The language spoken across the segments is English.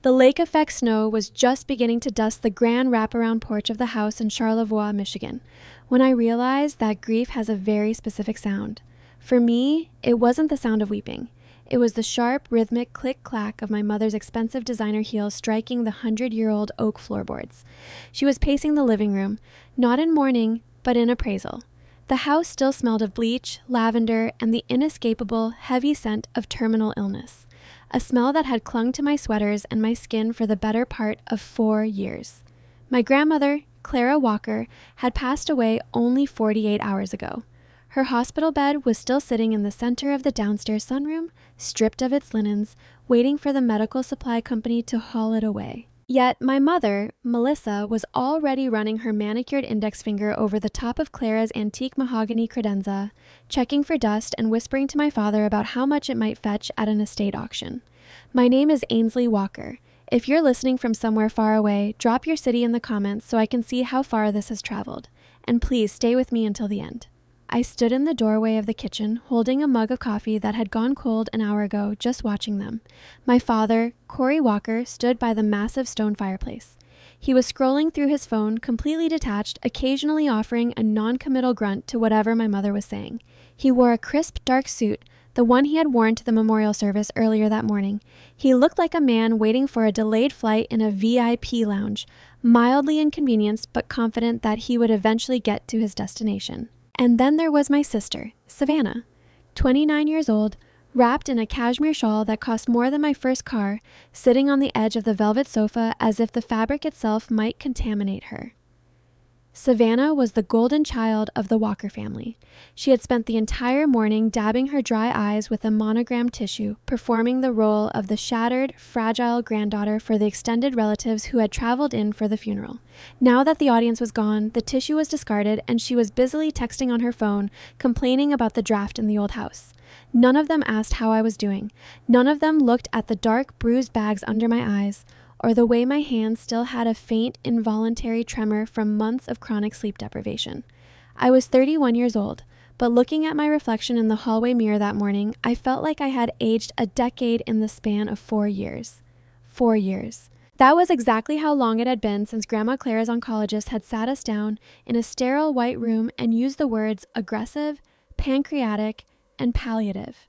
The lake effect snow was just beginning to dust the grand wraparound porch of the house in Charlevoix, Michigan, when I realized that grief has a very specific sound. For me, it wasn't the sound of weeping. It was the sharp, rhythmic click-clack of my mother's expensive designer heels striking the 100-year-old oak floorboards. She was pacing the living room, not in mourning, but in appraisal. The house still smelled of bleach, lavender, and the inescapable, heavy scent of terminal illness. A smell that had clung to my sweaters and my skin for the better part of 4 years. My grandmother, Clara Walker, had passed away only 48 hours ago. Her hospital bed was still sitting in the center of the downstairs sunroom, stripped of its linens, waiting for the medical supply company to haul it away. Yet my mother, Melissa, was already running her manicured index finger over the top of Clara's antique mahogany credenza, checking for dust and whispering to my father about how much it might fetch at an estate auction. My name is Ainsley Walker. If you're listening from somewhere far away, drop your city in the comments so I can see how far this has traveled. And please stay with me until the end. I stood in the doorway of the kitchen, holding a mug of coffee that had gone cold an hour ago, just watching them. My father, Corey Walker, stood by the massive stone fireplace. He was scrolling through his phone, completely detached, occasionally offering a non-committal grunt to whatever my mother was saying. He wore a crisp, dark suit, the one he had worn to the memorial service earlier that morning. He looked like a man waiting for a delayed flight in a VIP lounge, mildly inconvenienced but confident that he would eventually get to his destination. And then there was my sister, Savannah, 29 years old, wrapped in a cashmere shawl that cost more than my first car, sitting on the edge of the velvet sofa as if the fabric itself might contaminate her. Savannah was the golden child of the Walker family. She had spent the entire morning dabbing her dry eyes with a monogrammed tissue, performing the role of the shattered, fragile granddaughter for the extended relatives who had traveled in for the funeral. Now that the audience was gone, the tissue was discarded, and she was busily texting on her phone, complaining about the draft in the old house. None of them asked how I was doing. None of them looked at the dark, bruised bags under my eyes, or the way my hands still had a faint, involuntary tremor from months of chronic sleep deprivation. I was 31 years old, but looking at my reflection in the hallway mirror that morning, I felt like I had aged a decade in the span of 4 years. 4 years. That was exactly how long it had been since Grandma Clara's oncologist had sat us down in a sterile white room and used the words aggressive, pancreatic, and palliative.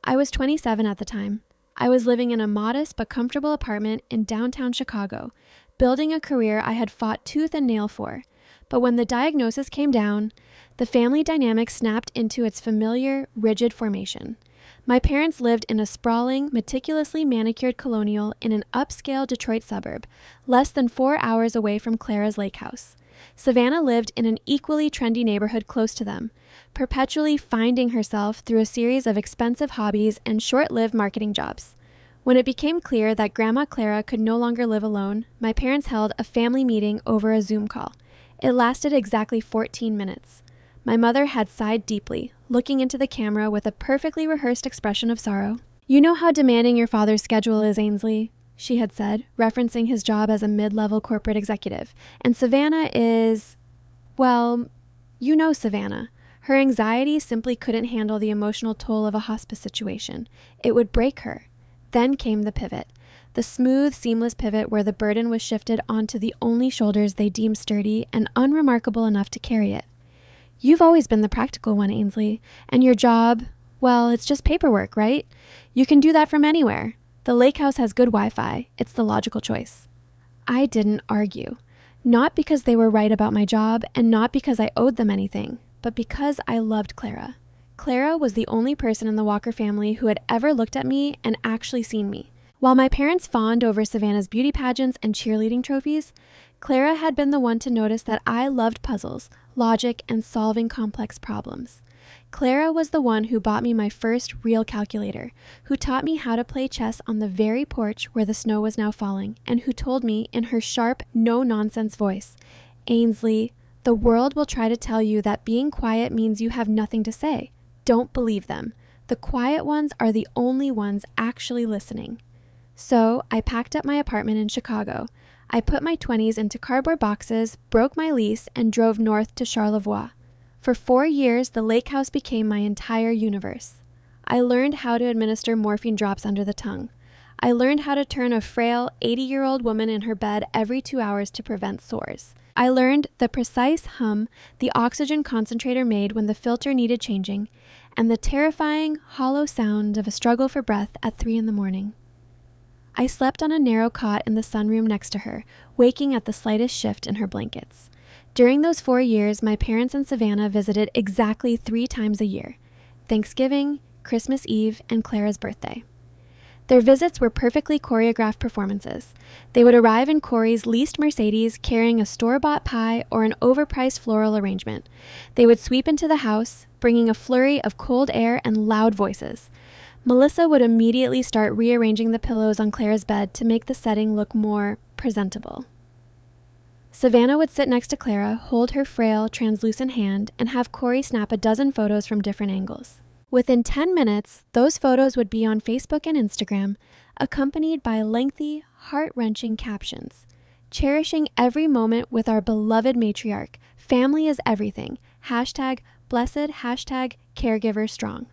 I was 27 at the time. I was living in a modest but comfortable apartment in downtown Chicago, building a career I had fought tooth and nail for. But when the diagnosis came down, the family dynamic snapped into its familiar, rigid formation. My parents lived in a sprawling, meticulously manicured colonial in an upscale Detroit suburb, less than 4 hours away from Clara's lake house. Savannah lived in an equally trendy neighborhood close to them, perpetually finding herself through a series of expensive hobbies and short-lived marketing jobs. When it became clear that Grandma Clara could no longer live alone, my parents held a family meeting over a Zoom call. It lasted exactly 14 minutes. My mother had sighed deeply, looking into the camera with a perfectly rehearsed expression of sorrow. "You know how demanding your father's schedule is, Ainsley," she had said, referencing his job as a mid-level corporate executive. "And Savannah is, well, you know Savannah. Her anxiety simply couldn't handle the emotional toll of a hospice situation. It would break her." Then came the pivot. The smooth, seamless pivot where the burden was shifted onto the only shoulders they deemed sturdy and unremarkable enough to carry it. "You've always been the practical one, Ainsley. And your job, well, it's just paperwork, right? You can do that from anywhere. The lake house has good Wi-Fi. It's the logical choice." I didn't argue. Not because they were right about my job, and not because I owed them anything, but because I loved Clara. Clara was the only person in the Walker family who had ever looked at me and actually seen me. While my parents fawned over Savannah's beauty pageants and cheerleading trophies, Clara had been the one to notice that I loved puzzles, logic, and solving complex problems. Clara was the one who bought me my first real calculator, who taught me how to play chess on the very porch where the snow was now falling, and who told me in her sharp, no-nonsense voice, "Ainsley, the world will try to tell you that being quiet means you have nothing to say. Don't believe them. The quiet ones are the only ones actually listening." So I packed up my apartment in Chicago. I put my 20s into cardboard boxes, broke my lease, and drove north to Charlevoix. For 4 years, the lake house became my entire universe. I learned how to administer morphine drops under the tongue. I learned how to turn a frail 80-year-old woman in her bed every 2 hours to prevent sores. I learned the precise hum the oxygen concentrator made when the filter needed changing, and the terrifying, hollow sound of a struggle for breath at 3 in the morning. I slept on a narrow cot in the sunroom next to her, waking at the slightest shift in her blankets. During those 4 years, my parents and Savannah visited exactly 3 times a year: Thanksgiving, Christmas Eve, and Clara's birthday. Their visits were perfectly choreographed performances. They would arrive in Corey's leased Mercedes carrying a store-bought pie or an overpriced floral arrangement. They would sweep into the house, bringing a flurry of cold air and loud voices. Melissa would immediately start rearranging the pillows on Clara's bed to make the setting look more presentable. Savannah would sit next to Clara, hold her frail, translucent hand, and have Corey snap a dozen photos from different angles. Within 10 minutes, those photos would be on Facebook and Instagram, accompanied by lengthy, heart-wrenching captions. Cherishing every moment with our beloved matriarch. Family is everything. #blessed, #caregiver strong.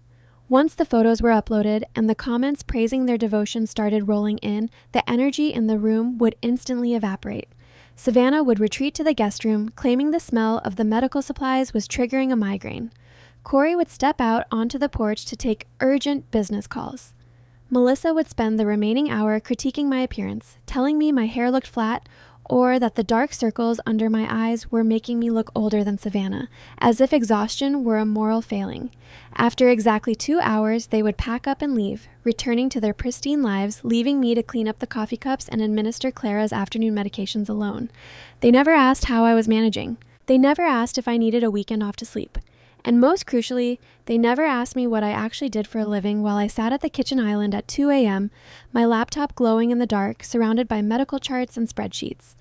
Once the photos were uploaded and the comments praising their devotion started rolling in, the energy in the room would instantly evaporate. Savannah would retreat to the guest room, claiming the smell of the medical supplies was triggering a migraine. Corey would step out onto the porch to take urgent business calls. Melissa would spend the remaining hour critiquing my appearance, telling me my hair looked flat, or that the dark circles under my eyes were making me look older than Savannah, as if exhaustion were a moral failing. After exactly 2 hours, they would pack up and leave, returning to their pristine lives, leaving me to clean up the coffee cups and administer Clara's afternoon medications alone. They never asked how I was managing. They never asked if I needed a weekend off to sleep. And most crucially, they never asked me what I actually did for a living while I sat at the kitchen island at 2 a.m., my laptop glowing in the dark, surrounded by medical charts and spreadsheets.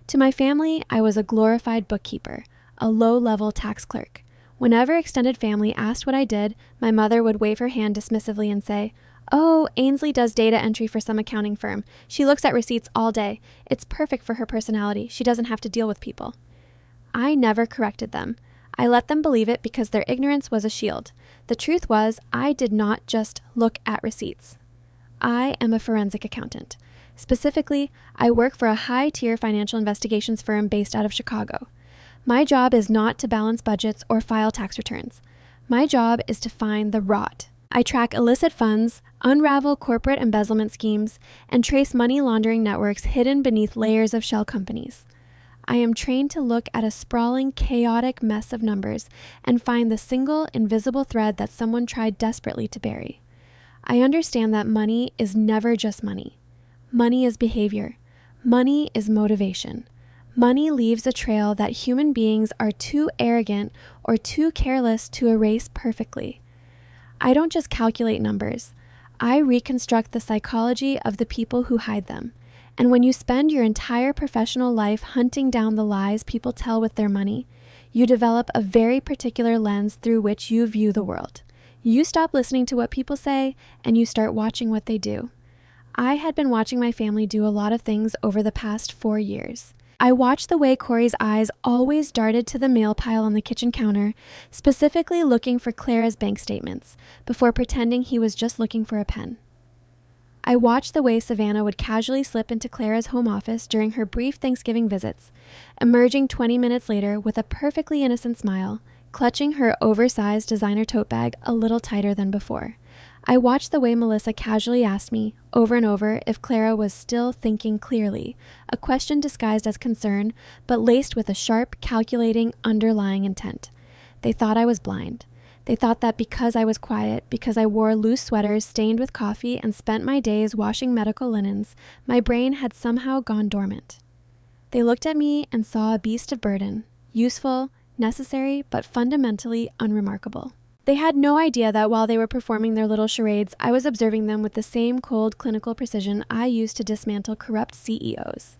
To my family, I was a glorified bookkeeper, a low-level tax clerk. Whenever extended family asked what I did, my mother would wave her hand dismissively and say, "Oh, Ainsley does data entry for some accounting firm. She looks at receipts all day. It's perfect for her personality. She doesn't have to deal with people." I never corrected them. I let them believe it because their ignorance was a shield. The truth was, I did not just look at receipts. I am a forensic accountant. Specifically, I work for a high-tier financial investigations firm based out of Chicago. My job is not to balance budgets or file tax returns. My job is to find the rot. I track illicit funds, unravel corporate embezzlement schemes, and trace money laundering networks hidden beneath layers of shell companies. I am trained to look at a sprawling, chaotic mess of numbers and find the single, invisible thread that someone tried desperately to bury. I understand that money is never just money. Money is behavior. Money is motivation. Money leaves a trail that human beings are too arrogant or too careless to erase perfectly. I don't just calculate numbers. I reconstruct the psychology of the people who hide them. And when you spend your entire professional life hunting down the lies people tell with their money, you develop a very particular lens through which you view the world. You stop listening to what people say, and you start watching what they do. I had been watching my family do a lot of things over the past 4 years. I watched the way Corey's eyes always darted to the mail pile on the kitchen counter, specifically looking for Clara's bank statements, before pretending he was just looking for a pen. I watched the way Savannah would casually slip into Clara's home office during her brief Thanksgiving visits, emerging 20 minutes later with a perfectly innocent smile, clutching her oversized designer tote bag a little tighter than before. I watched the way Melissa casually asked me, over and over, if Clara was still thinking clearly, a question disguised as concern, but laced with a sharp, calculating, underlying intent. They thought I was blind. They thought that because I was quiet, because I wore loose sweaters stained with coffee and spent my days washing medical linens, my brain had somehow gone dormant. They looked at me and saw a beast of burden, useful, necessary, but fundamentally unremarkable. They had no idea that while they were performing their little charades, I was observing them with the same cold clinical precision I used to dismantle corrupt CEOs.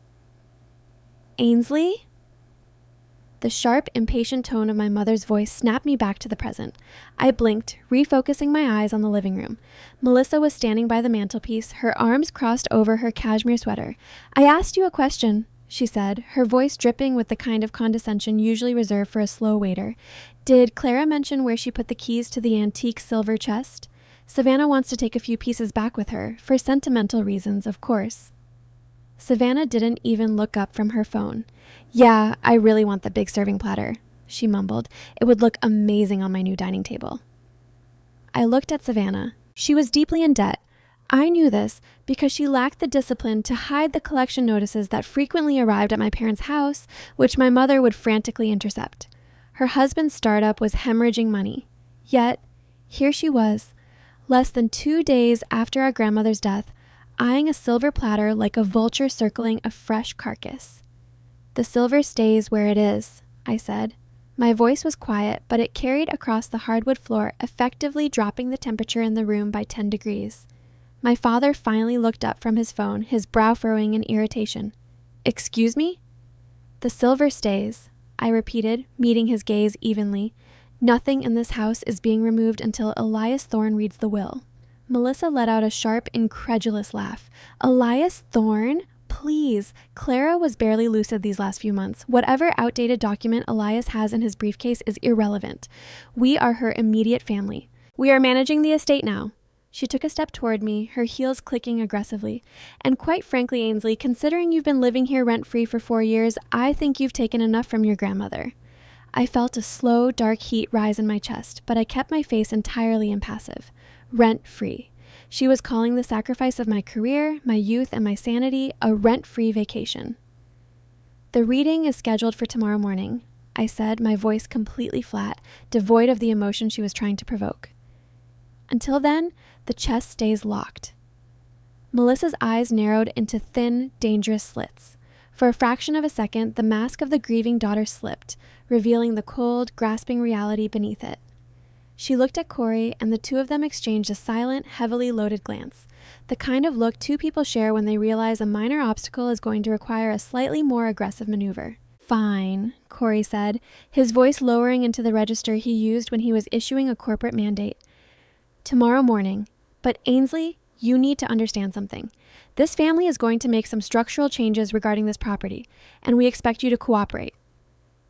Ainsley? The sharp, impatient tone of my mother's voice snapped me back to the present. I blinked, refocusing my eyes on the living room. Melissa was standing by the mantelpiece, her arms crossed over her cashmere sweater. "I asked you a question," she said, her voice dripping with the kind of condescension usually reserved for a slow waiter. "Did Clara mention where she put the keys to the antique silver chest?" Savannah wants to take a few pieces back with her, for sentimental reasons, of course. Savannah didn't even look up from her phone. Yeah, I really want the big serving platter, she mumbled. It would look amazing on my new dining table. I looked at Savannah. She was deeply in debt. I knew this because she lacked the discipline to hide the collection notices that frequently arrived at my parents' house, which my mother would frantically intercept. Her husband's startup was hemorrhaging money. Yet, here she was, less than 2 days after our grandmother's death, eyeing a silver platter like a vulture circling a fresh carcass. The silver stays where it is, I said. My voice was quiet, but it carried across the hardwood floor, effectively dropping the temperature in the room by 10 degrees. My father finally looked up from his phone, his brow furrowing in irritation. Excuse me? The silver stays, I repeated, meeting his gaze evenly. Nothing in this house is being removed until Elias Thorne reads the will. Melissa let out a sharp, incredulous laugh. Elias Thorne? Please. Clara was barely lucid these last few months. Whatever outdated document Elias has in his briefcase is irrelevant. We are her immediate family. We are managing the estate now. She took a step toward me, her heels clicking aggressively. And quite frankly, Ainsley, considering you've been living here rent-free for 4 years, I think you've taken enough from your grandmother. I felt a slow, dark heat rise in my chest, but I kept my face entirely impassive. Rent-free. She was calling the sacrifice of my career, my youth, and my sanity a rent-free vacation. The reading is scheduled for tomorrow morning, I said, my voice completely flat, devoid of the emotion she was trying to provoke. Until then, the chest stays locked. Melissa's eyes narrowed into thin, dangerous slits. For a fraction of a second, the mask of the grieving daughter slipped, revealing the cold, grasping reality beneath it. She looked at Corey, and the two of them exchanged a silent, heavily loaded glance, the kind of look two people share when they realize a minor obstacle is going to require a slightly more aggressive maneuver. Fine, Corey said, his voice lowering into the register he used when he was issuing a corporate mandate. Tomorrow morning. But Ainsley, you need to understand something. This family is going to make some structural changes regarding this property, and we expect you to cooperate.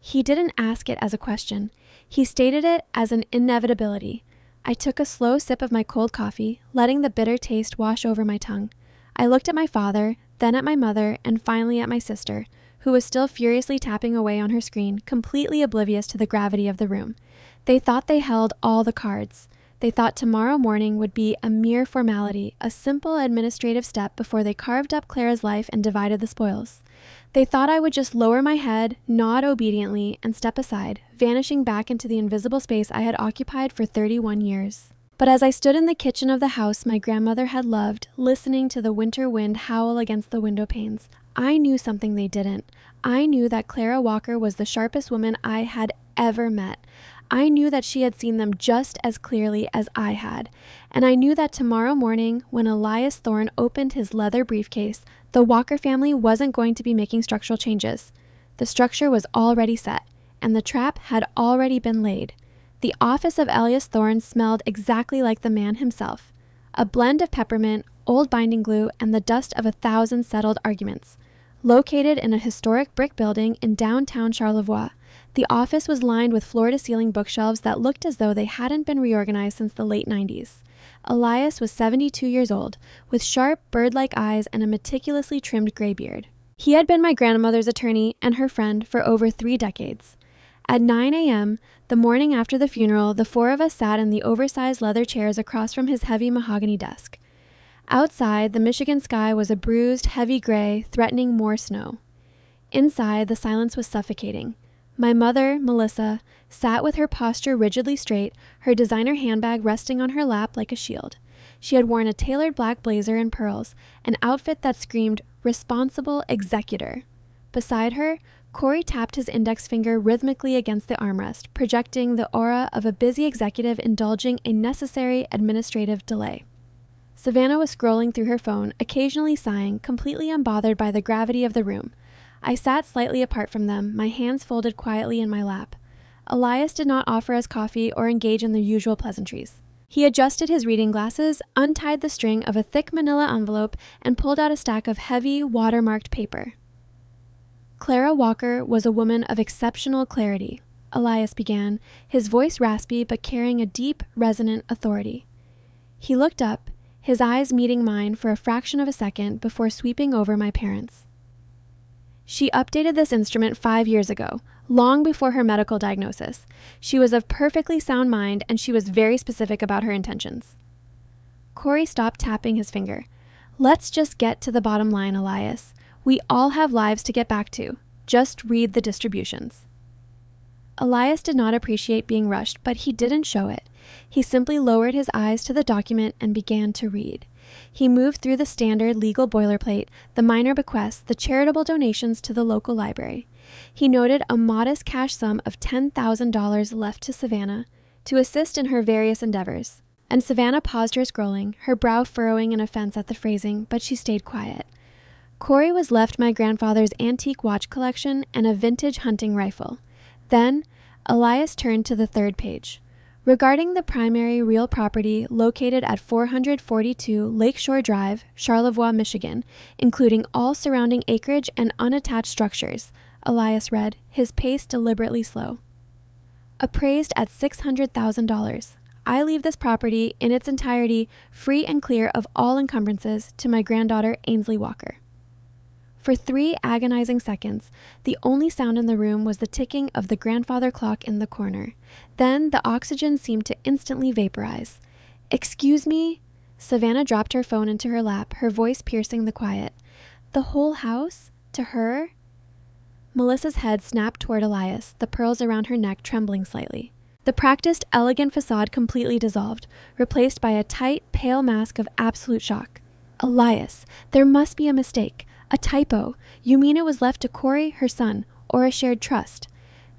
He didn't ask it as a question. He stated it as an inevitability. I took a slow sip of my cold coffee, letting the bitter taste wash over my tongue. I looked at my father, then at my mother, and finally at my sister, who was still furiously tapping away on her screen, completely oblivious to the gravity of the room. They thought they held all the cards. They thought tomorrow morning would be a mere formality, a simple administrative step before they carved up Clara's life and divided the spoils. They thought I would just lower my head, nod obediently, and step aside, vanishing back into the invisible space I had occupied for 31 years. But as I stood in the kitchen of the house my grandmother had loved, listening to the winter wind howl against the window panes, I knew something they didn't. I knew that Clara Walker was the sharpest woman I had ever met. I knew that she had seen them just as clearly as I had, and I knew that tomorrow morning, when Elias Thorne opened his leather briefcase, the Walker family wasn't going to be making structural changes. The structure was already set, and the trap had already been laid. The office of Elias Thorne smelled exactly like the man himself, a blend of peppermint, old binding glue, and the dust of 1,000 settled arguments. Located in a historic brick building in downtown Charlevoix, the office was lined with floor-to-ceiling bookshelves that looked as though they hadn't been reorganized since the late 90s. Elias was 72 years old, with sharp, bird-like eyes and a meticulously trimmed gray beard. He had been my grandmother's attorney and her friend for over 3 decades. At 9 a.m., the morning after the funeral, the 4 of us sat in the oversized leather chairs across from his heavy mahogany desk. Outside, the Michigan sky was a bruised, heavy gray, threatening more snow. Inside, the silence was suffocating. My mother, Melissa, sat with her posture rigidly straight, her designer handbag resting on her lap like a shield. She had worn a tailored black blazer and pearls, an outfit that screamed, "Responsible executor." Beside her, Corey tapped his index finger rhythmically against the armrest, projecting the aura of a busy executive indulging a necessary administrative delay. Savannah was scrolling through her phone, occasionally sighing, completely unbothered by the gravity of the room. I sat slightly apart from them, my hands folded quietly in my lap. Elias did not offer us coffee or engage in the usual pleasantries. He adjusted his reading glasses, untied the string of a thick manila envelope, and pulled out a stack of heavy, watermarked paper. Clara Walker was a woman of exceptional clarity, Elias began, his voice raspy but carrying a deep, resonant authority. He looked up, his eyes meeting mine for a fraction of a second before sweeping over my parents. She updated this instrument 5 years ago, long before her medical diagnosis. She was of perfectly sound mind, and she was very specific about her intentions. Corey stopped tapping his finger. Let's just get to the bottom line, Elias. We all have lives to get back to. Just read the distributions. Elias did not appreciate being rushed, but he didn't show it. He simply lowered his eyes to the document and began to read. He moved through the standard legal boilerplate, the minor bequests, the charitable donations to the local library. He noted a modest cash sum of $10,000 left to Savannah to assist in her various endeavors. And Savannah paused her scrolling, her brow furrowing in offense at the phrasing, but she stayed quiet. Corey was left my grandfather's antique watch collection and a vintage hunting rifle. Then, Elias turned to the third page. Regarding the primary real property located at 442 Lakeshore Drive, Charlevoix, Michigan, including all surrounding acreage and unattached structures, Elias read, his pace deliberately slow. Appraised at $600,000. I leave this property in its entirety free and clear of all encumbrances to my granddaughter Ainsley Walker. For 3 agonizing seconds, the only sound in the room was the ticking of the grandfather clock in the corner. Then the oxygen seemed to instantly vaporize. Excuse me? Savannah dropped her phone into her lap, her voice piercing the quiet. The whole house? To her? Melissa's head snapped toward Elias, the pearls around her neck trembling slightly. The practiced, elegant facade completely dissolved, replaced by a tight, pale mask of absolute shock. Elias, there must be a mistake. A typo. You mean it was left to Corey, her son, or a shared trust?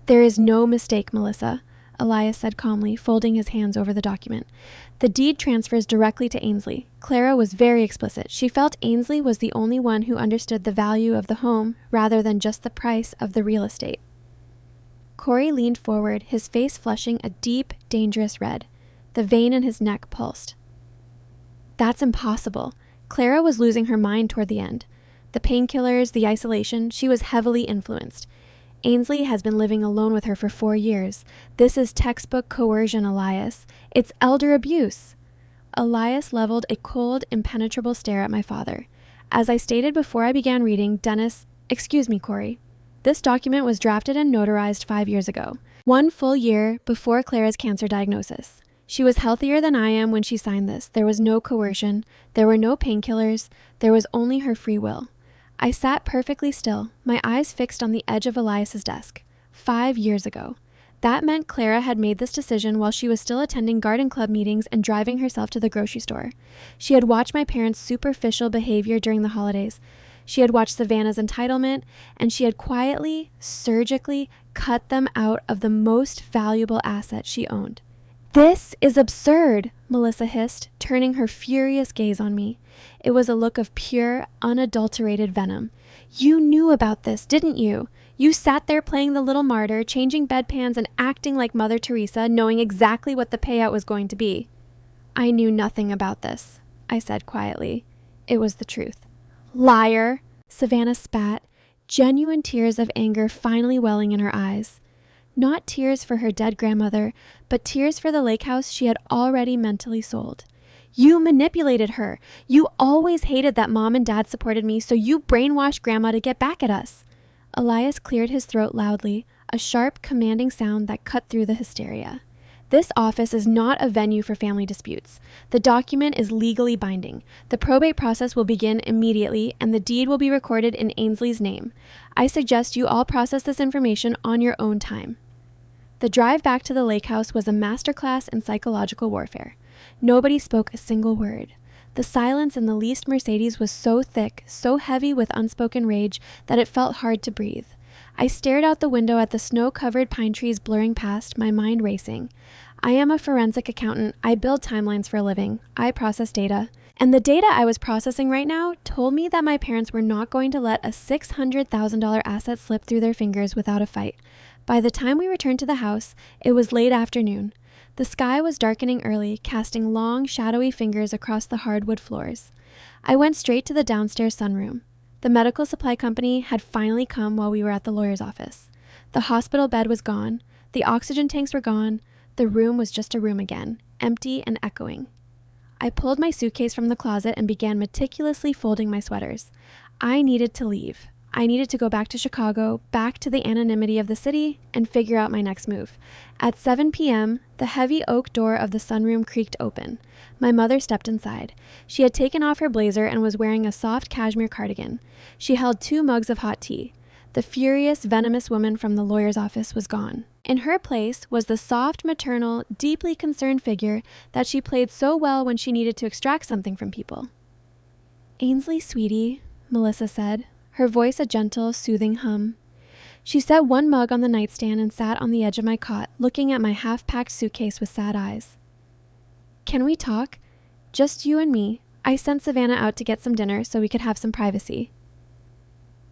There is no mistake, Melissa, Elias said calmly, folding his hands over the document. The deed transfers directly to Ainsley. Clara was very explicit. She felt Ainsley was the only one who understood the value of the home rather than just the price of the real estate. Corey leaned forward, his face flushing a deep, dangerous red. The vein in his neck pulsed. That's impossible. Clara was losing her mind toward the end. The painkillers, the isolation, she was heavily influenced. Ainsley has been living alone with her for 4 years. This is textbook coercion, Elias. It's elder abuse. Elias leveled a cold, impenetrable stare at my father. As I stated before I began reading, Dennis, excuse me, Corey. This document was drafted and notarized 5 years ago, 1 full year before Clara's cancer diagnosis. She was healthier than I am when she signed this. There was no coercion. There were no painkillers. There was only her free will. I sat perfectly still, my eyes fixed on the edge of Elias's desk. 5 years ago. That meant Clara had made this decision while she was still attending garden club meetings and driving herself to the grocery store. She had watched my parents' superficial behavior during the holidays. She had watched Savannah's entitlement, and she had quietly, surgically cut them out of the most valuable asset she owned. This is absurd, Melissa hissed, turning her furious gaze on me. It was a look of pure, unadulterated venom. You knew about this, didn't you? You sat there playing the little martyr, changing bedpans and acting like Mother Teresa, knowing exactly what the payout was going to be. I knew nothing about this, I said quietly. It was the truth. Liar! Savannah spat, genuine tears of anger finally welling in her eyes. Not tears for her dead grandmother, but tears for the lake house she had already mentally sold. You manipulated her. You always hated that Mom and Dad supported me, so you brainwashed Grandma to get back at us. Elias cleared his throat loudly, a sharp, commanding sound that cut through the hysteria. This office is not a venue for family disputes. The document is legally binding. The probate process will begin immediately, and the deed will be recorded in Ainsley's name. I suggest you all process this information on your own time. The drive back to the lake house was a masterclass in psychological warfare. Nobody spoke a single word. The silence in the leased Mercedes was so thick, so heavy with unspoken rage, that it felt hard to breathe. I stared out the window at the snow-covered pine trees blurring past, my mind racing. I am a forensic accountant. I build timelines for a living. I process data. And the data I was processing right now told me that my parents were not going to let a $600,000 asset slip through their fingers without a fight. By the time we returned to the house, it was late afternoon. The sky was darkening early, casting long, shadowy fingers across the hardwood floors. I went straight to the downstairs sunroom. The medical supply company had finally come while we were at the lawyer's office. The hospital bed was gone. The oxygen tanks were gone. The room was just a room again, empty and echoing. I pulled my suitcase from the closet and began meticulously folding my sweaters. I needed to leave. I needed to go back to Chicago, back to the anonymity of the city, and figure out my next move. At 7 p.m., the heavy oak door of the sunroom creaked open. My mother stepped inside. She had taken off her blazer and was wearing a soft cashmere cardigan. She held 2 mugs of hot tea. The furious, venomous woman from the lawyer's office was gone. In her place was the soft, maternal, deeply concerned figure that she played so well when she needed to extract something from people. "Ainsley, sweetie," Melissa said, her voice a gentle, soothing hum. She set 1 mug on the nightstand and sat on the edge of my cot, looking at my half-packed suitcase with sad eyes. "Can we talk? Just you and me. I sent Savannah out to get some dinner so we could have some privacy."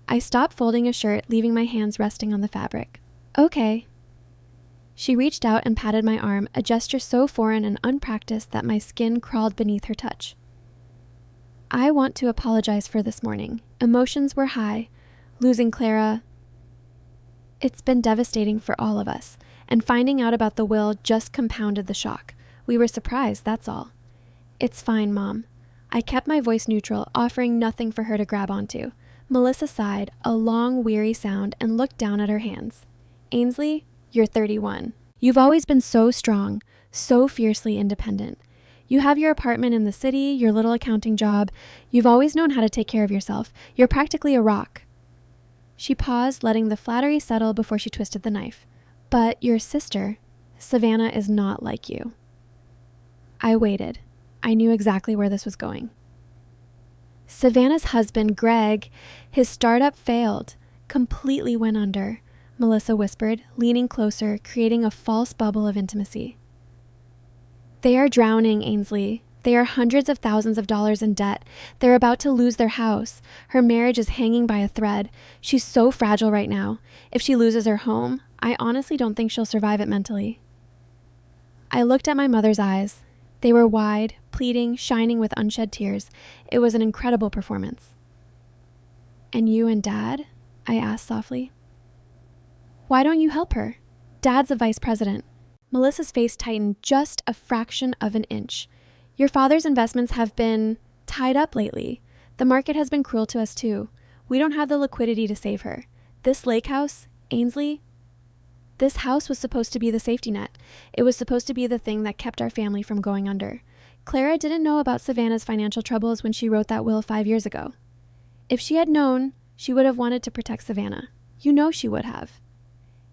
I stopped folding a shirt, leaving my hands resting on the fabric. "Okay." She reached out and patted my arm, a gesture so foreign and unpracticed that my skin crawled beneath her touch. "I want to apologize for this morning. Emotions were high. Losing Clara. It's been devastating for all of us, and finding out about the will just compounded the shock. We were surprised, that's all." "It's fine, Mom." I kept my voice neutral, offering nothing for her to grab onto. Melissa sighed, a long, weary sound, and looked down at her hands. "Ainsley, you're 31. You've always been so strong, so fiercely independent. You have your apartment in the city, your little accounting job. You've always known how to take care of yourself. You're practically a rock." She paused, letting the flattery settle before she twisted the knife. "But your sister, Savannah, is not like you." I waited. I knew exactly where this was going. "Savannah's husband, Greg, his startup failed, completely went under," Melissa whispered, leaning closer, creating a false bubble of intimacy. "They are drowning, Ainsley. They are hundreds of thousands of dollars in debt. They're about to lose their house. Her marriage is hanging by a thread. She's so fragile right now. If she loses her home, I honestly don't think she'll survive it mentally." I looked at my mother's eyes. They were wide, pleading, shining with unshed tears. It was an incredible performance. "And you and Dad?" I asked softly. "Why don't you help her? Dad's a vice president." Melissa's face tightened just a fraction of an inch. "Your father's investments have been tied up lately. The market has been cruel to us too. We don't have the liquidity to save her. This lake house, Ainsley, this house was supposed to be the safety net. It was supposed to be the thing that kept our family from going under. Clara didn't know about Savannah's financial troubles when she wrote that will 5 years ago. If she had known, she would have wanted to protect Savannah. You know she would have."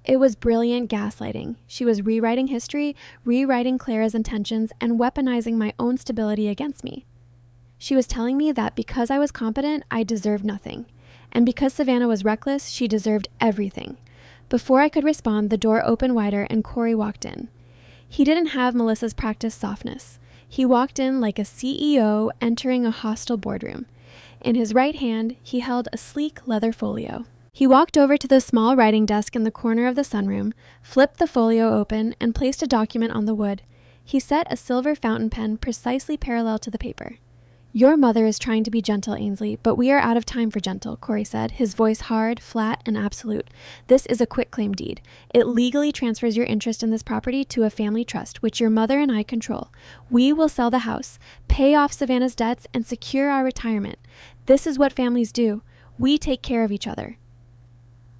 It was brilliant gaslighting. She was rewriting history, rewriting Clara's intentions, and weaponizing my own stability against me. She was telling me that because I was competent, I deserved nothing. And because Savannah was reckless, she deserved everything. Before I could respond, the door opened wider and Corey walked in. He didn't have Melissa's practiced softness. He walked in like a CEO entering a hostile boardroom. In his right hand, he held a sleek leather folio. He walked over to the small writing desk in the corner of the sunroom, flipped the folio open, and placed a document on the wood. He set a silver fountain pen precisely parallel to the paper. "Your mother is trying to be gentle, Ainsley, but we are out of time for gentle," Corey said, his voice hard, flat, and absolute. "This is a quitclaim deed. It legally transfers your interest in this property to a family trust, which your mother and I control. We will sell the house, pay off Savannah's debts, and secure our retirement. This is what families do. We take care of each other."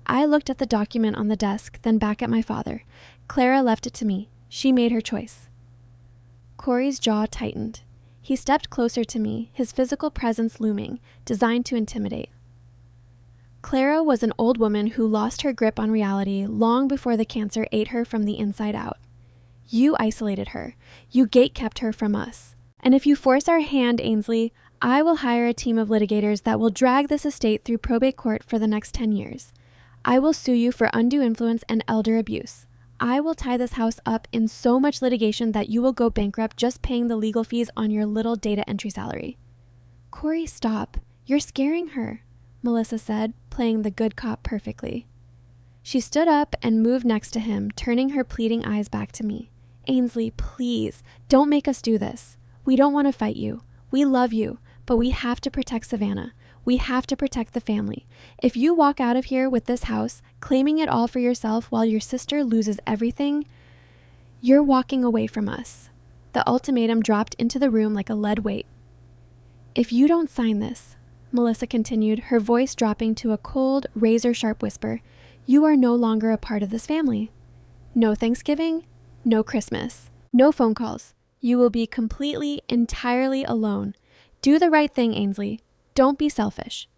I looked at the document on the desk, then back at my father. Clara left it to me. She made her choice. Corey's jaw tightened. He stepped closer to me, his physical presence looming, designed to intimidate. Clara was an old woman who lost her grip on reality long before the cancer ate her from the inside out. You isolated her. You gatekept her from us. And if you force our hand, Ainsley, I will hire a team of litigators that will drag this estate through probate court for the next 10 years. I will sue you for undue influence and elder abuse. I will tie this house up in so much litigation that you will go bankrupt just paying the legal fees on your little data entry salary." "Corey, stop. You're scaring her," Melissa said, playing the good cop perfectly. She stood up and moved next to him, turning her pleading eyes back to me. "Ainsley, please, don't make us do this. We don't want to fight you. We love you, but we have to protect Savannah. We have to protect the family. If you walk out of here with this house, claiming it all for yourself while your sister loses everything, you're walking away from us." The ultimatum dropped into the room like a lead weight. "If you don't sign this," Melissa continued, her voice dropping to a cold, razor-sharp whisper, "you are no longer a part of this family. No Thanksgiving, no Christmas, no phone calls. You will be completely, entirely alone. Do the right thing, Ainsley. Don't be selfish."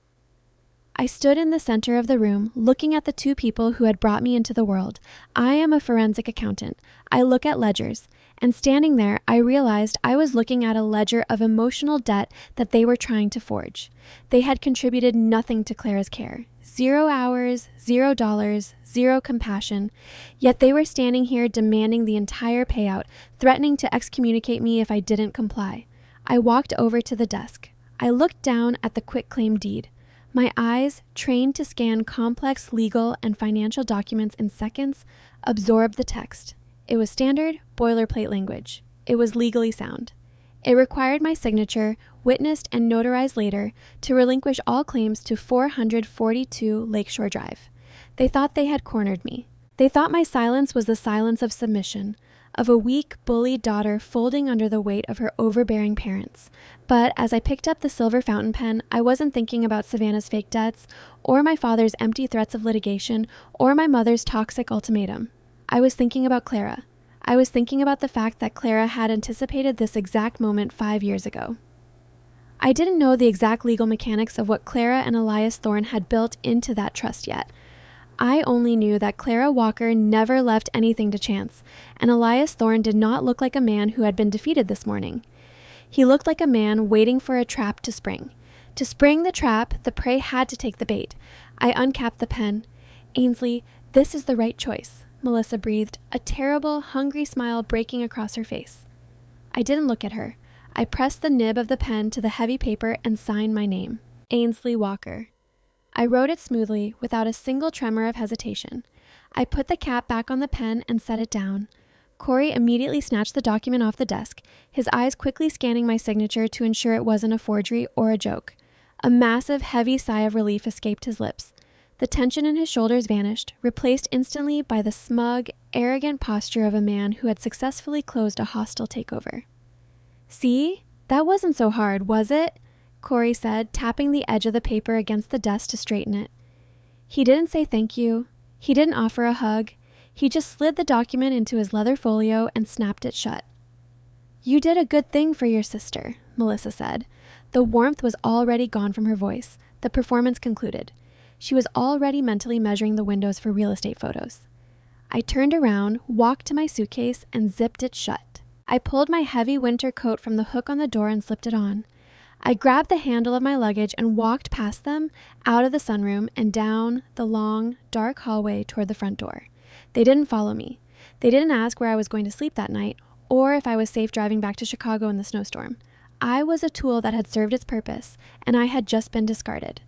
I stood in the center of the room, looking at the two people who had brought me into the world. I am a forensic accountant. I look at ledgers. And standing there, I realized I was looking at a ledger of emotional debt that they were trying to forge. They had contributed nothing to Clara's care. 0 hours, $0, 0 compassion. Yet they were standing here demanding the entire payout, threatening to excommunicate me if I didn't comply. I walked over to the desk. I looked down at the quitclaim deed. My eyes, trained to scan complex legal and financial documents in seconds, absorbed the text. It was standard, boilerplate language. It was legally sound. It required my signature, witnessed and notarized later, to relinquish all claims to 442 Lakeshore Drive. They thought they had cornered me. They thought my silence was the silence of submission, of a weak, bullied daughter folding under the weight of her overbearing parents. But as I picked up the silver fountain pen, I wasn't thinking about Savannah's fake debts, or my father's empty threats of litigation, or my mother's toxic ultimatum. I was thinking about Clara. I was thinking about the fact that Clara had anticipated this exact moment 5 years ago. I didn't know the exact legal mechanics of what Clara and Elias Thorne had built into that trust yet. I only knew that Clara Walker never left anything to chance, and Elias Thorne did not look like a man who had been defeated this morning. He looked like a man waiting for a trap to spring. To spring the trap, the prey had to take the bait. I uncapped the pen. "Ainsley, this is the right choice," Melissa breathed, a terrible, hungry smile breaking across her face. I didn't look at her. I pressed the nib of the pen to the heavy paper and signed my name, Ainsley Walker. I wrote it smoothly, without a single tremor of hesitation. I put the cap back on the pen and set it down. Corey immediately snatched the document off the desk, his eyes quickly scanning my signature to ensure it wasn't a forgery or a joke. A massive, heavy sigh of relief escaped his lips. The tension in his shoulders vanished, replaced instantly by the smug, arrogant posture of a man who had successfully closed a hostile takeover. "See? That wasn't so hard, was it?" Corey said, tapping the edge of the paper against the desk to straighten it. He didn't say thank you. He didn't offer a hug. He just slid the document into his leather folio and snapped it shut. "You did a good thing for your sister," Melissa said. The warmth was already gone from her voice. The performance concluded. She was already mentally measuring the windows for real estate photos. I turned around, walked to my suitcase, and zipped it shut. I pulled my heavy winter coat from the hook on the door and slipped it on. I grabbed the handle of my luggage and walked past them, out of the sunroom, and down the long, dark hallway toward the front door. They didn't follow me. They didn't ask where I was going to sleep that night, or if I was safe driving back to Chicago in the snowstorm. I was a tool that had served its purpose, and I had just been discarded.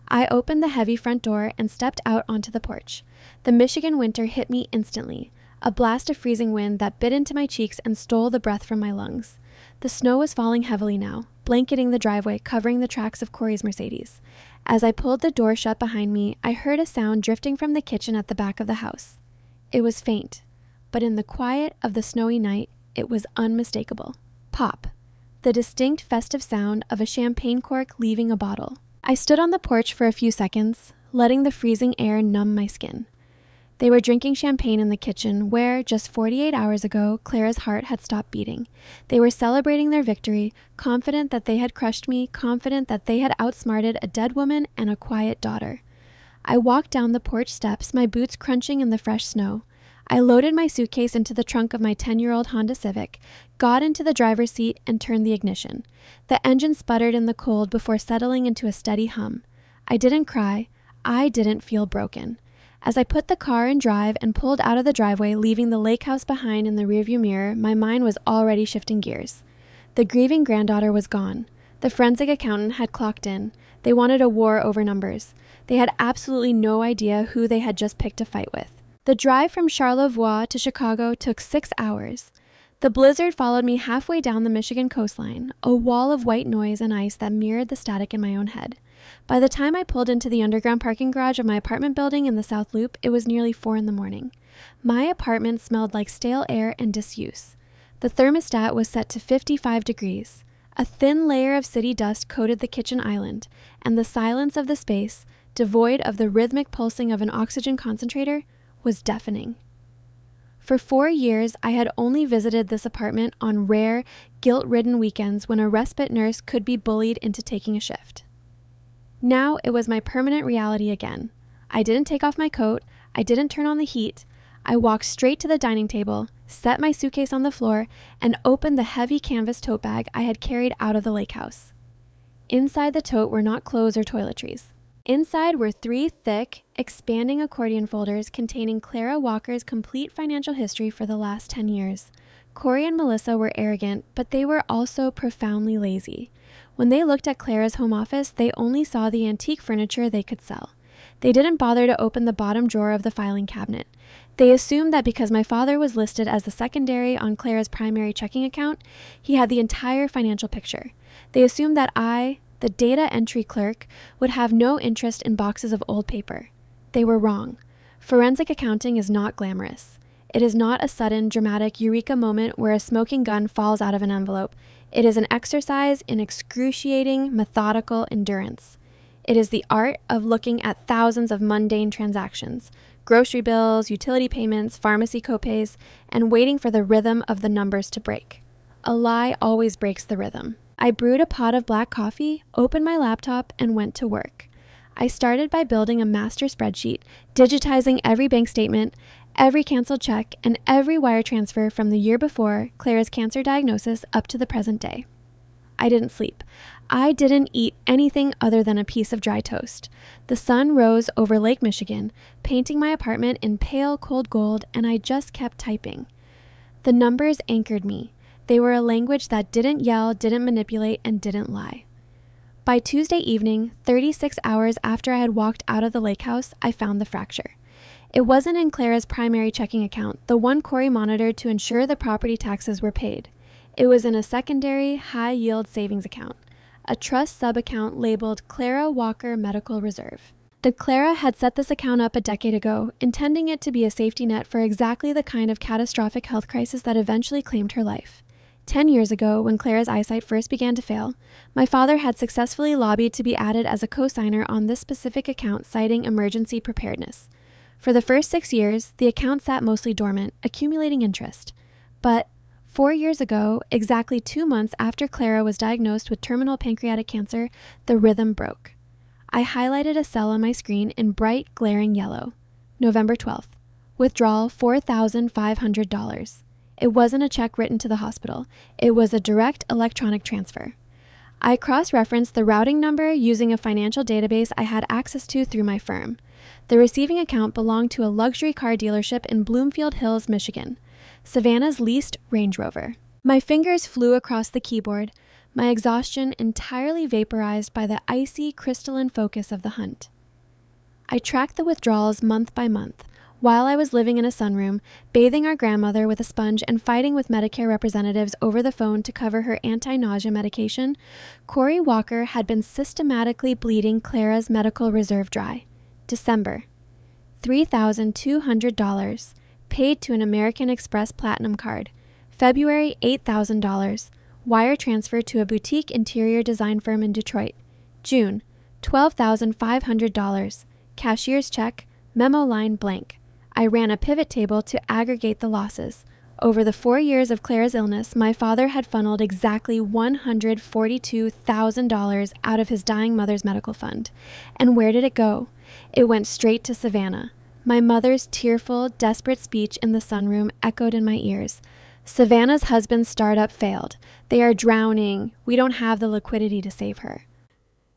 I opened the heavy front door and stepped out onto the porch. The Michigan winter hit me instantly, a blast of freezing wind that bit into my cheeks and stole the breath from my lungs. The snow was falling heavily now, blanketing the driveway, covering the tracks of Corey's Mercedes. As I pulled the door shut behind me, I heard a sound drifting from the kitchen at the back of the house. It was faint, but in the quiet of the snowy night, it was unmistakable. Pop, the distinct festive sound of a champagne cork leaving a bottle. I stood on the porch for a few seconds, letting the freezing air numb my skin. They were drinking champagne in the kitchen where, just 48 hours ago, Clara's heart had stopped beating. They were celebrating their victory, confident that they had crushed me, confident that they had outsmarted a dead woman and a quiet daughter. I walked down the porch steps, my boots crunching in the fresh snow. I loaded my suitcase into the trunk of my 10-year-old Honda Civic, got into the driver's seat, and turned the ignition. The engine sputtered in the cold before settling into a steady hum. I didn't cry. I didn't feel broken. As I put the car in drive and pulled out of the driveway, leaving the lake house behind in the rearview mirror, my mind was already shifting gears. The grieving granddaughter was gone. The forensic accountant had clocked in. They wanted a war over numbers. They had absolutely no idea who they had just picked a fight with. The drive from Charlevoix to Chicago took 6 hours. The blizzard followed me halfway down the Michigan coastline, a wall of white noise and ice that mirrored the static in my own head. By the time I pulled into the underground parking garage of my apartment building in the South Loop, it was nearly 4 a.m. My apartment smelled like stale air and disuse. The thermostat was set to 55 degrees. A thin layer of city dust coated the kitchen island, and the silence of the space, devoid of the rhythmic pulsing of an oxygen concentrator, was deafening. For 4 years, I had only visited this apartment on rare, guilt-ridden weekends when a respite nurse could be bullied into taking a shift. Now it was my permanent reality again. I didn't take off my coat, I didn't turn on the heat. I walked straight to the dining table, set my suitcase on the floor, and opened the heavy canvas tote bag I had carried out of the lake house. Inside the tote were not clothes or toiletries. Inside were 3 thick, expanding accordion folders containing Clara Walker's complete financial history for the last 10 years. Corey and Melissa were arrogant, but they were also profoundly lazy. When they looked at Clara's home office, they only saw the antique furniture they could sell. They didn't bother to open the bottom drawer of the filing cabinet. They assumed that because my father was listed as the secondary on Clara's primary checking account, he had the entire financial picture. They assumed that I, the data entry clerk, would have no interest in boxes of old paper. They were wrong. Forensic accounting is not glamorous. It is not a sudden, dramatic eureka moment where a smoking gun falls out of an envelope. It is an exercise in excruciating, methodical endurance. It is the art of looking at thousands of mundane transactions, grocery bills, utility payments, pharmacy copays, and waiting for the rhythm of the numbers to break. A lie always breaks the rhythm. I brewed a pot of black coffee, opened my laptop, and went to work. I started by building a master spreadsheet, digitizing every bank statement, every canceled check, and every wire transfer from the year before Clara's cancer diagnosis up to the present day. I didn't sleep. I didn't eat anything other than a piece of dry toast. The sun rose over Lake Michigan, painting my apartment in pale, cold gold, and I just kept typing. The numbers anchored me. They were a language that didn't yell, didn't manipulate, and didn't lie. By Tuesday evening, 36 hours after I had walked out of the lake house, I found the fracture. It wasn't in Clara's primary checking account, the one Corey monitored to ensure the property taxes were paid. It was in a secondary, high-yield savings account, a trust sub-account labeled Clara Walker Medical Reserve. The Clara had set this account up a decade ago, intending it to be a safety net for exactly the kind of catastrophic health crisis that eventually claimed her life. 10 years ago, when Clara's eyesight first began to fail, my father had successfully lobbied to be added as a co-signer on this specific account, citing emergency preparedness. For the first 6 years, the account sat mostly dormant, accumulating interest. But 4 years ago, exactly 2 months after Clara was diagnosed with terminal pancreatic cancer, the rhythm broke. I highlighted a cell on my screen in bright, glaring yellow. November 12th. Withdrawal $4,500. It wasn't a check written to the hospital. It was a direct electronic transfer. I cross-referenced the routing number using a financial database I had access to through my firm. The receiving account belonged to a luxury car dealership in Bloomfield Hills, Michigan, Savannah's leased Range Rover. My fingers flew across the keyboard, my exhaustion entirely vaporized by the icy, crystalline focus of the hunt. I tracked the withdrawals month by month. While I was living in a sunroom, bathing our grandmother with a sponge and fighting with Medicare representatives over the phone to cover her anti-nausea medication, Corey Walker had been systematically bleeding Clara's medical reserve dry. December. $3,200, paid to an American Express Platinum card. February, $8,000, wire transfer to a boutique interior design firm in Detroit. June, $12,500, cashier's check, memo line blank. I ran a pivot table to aggregate the losses. Over the 4 years of Clara's illness, my father had funneled exactly $142,000 out of his dying mother's medical fund. And where did it go? It went straight to Savannah. My mother's tearful, desperate speech in the sunroom echoed in my ears. Savannah's husband's startup failed. They are drowning. We don't have the liquidity to save her.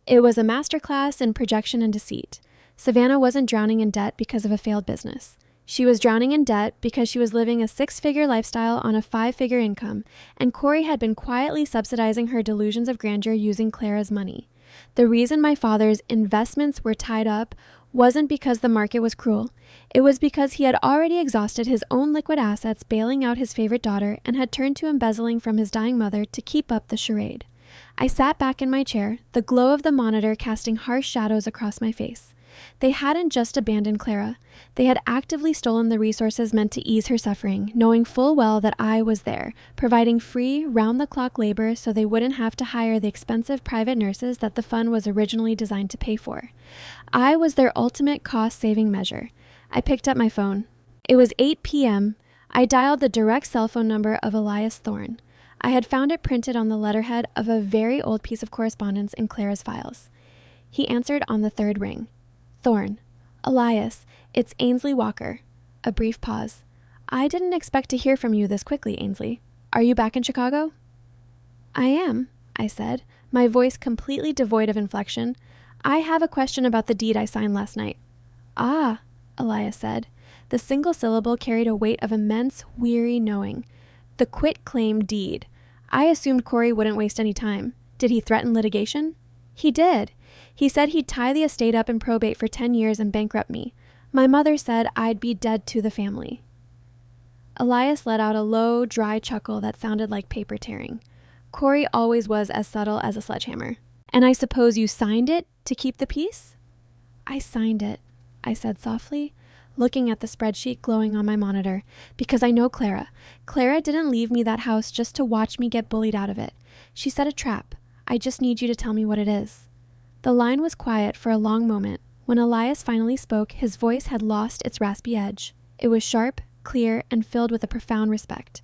It was a masterclass in projection and deceit. Savannah wasn't drowning in debt because of a failed business. She was drowning in debt because she was living a 6-figure lifestyle on a 5-figure income, and Corey had been quietly subsidizing her delusions of grandeur using Clara's money. The reason my father's investments were tied up wasn't because the market was cruel. It was because he had already exhausted his own liquid assets bailing out his favorite daughter and had turned to embezzling from his dying mother to keep up the charade. I sat back in my chair, the glow of the monitor casting harsh shadows across my face. They hadn't just abandoned Clara. They had actively stolen the resources meant to ease her suffering, knowing full well that I was there, providing free, round-the-clock labor so they wouldn't have to hire the expensive private nurses that the fund was originally designed to pay for. I was their ultimate cost-saving measure. I picked up my phone. It was 8 p.m. I dialed the direct cell phone number of Elias Thorne. I had found it printed on the letterhead of a very old piece of correspondence in Clara's files. He answered on the third ring. Thorne. Elias, it's Ainsley Walker. A brief pause. I didn't expect to hear from you this quickly, Ainsley. Are you back in Chicago? I am, I said, my voice completely devoid of inflection. I have a question about the deed I signed last night. Ah, Elias said. The single syllable carried a weight of immense, weary knowing. The quitclaim deed. I assumed Corey wouldn't waste any time. Did he threaten litigation? He did. He said he'd tie the estate up in probate for 10 years and bankrupt me. My mother said I'd be dead to the family. Elias let out a low, dry chuckle that sounded like paper tearing. Corey always was as subtle as a sledgehammer. And I suppose you signed it to keep the peace? I signed it, I said softly, looking at the spreadsheet glowing on my monitor, because I know Clara. Clara didn't leave me that house just to watch me get bullied out of it. She set a trap. I just need you to tell me what it is. The line was quiet for a long moment. When Elias finally spoke, his voice had lost its raspy edge. It was sharp, clear, and filled with a profound respect.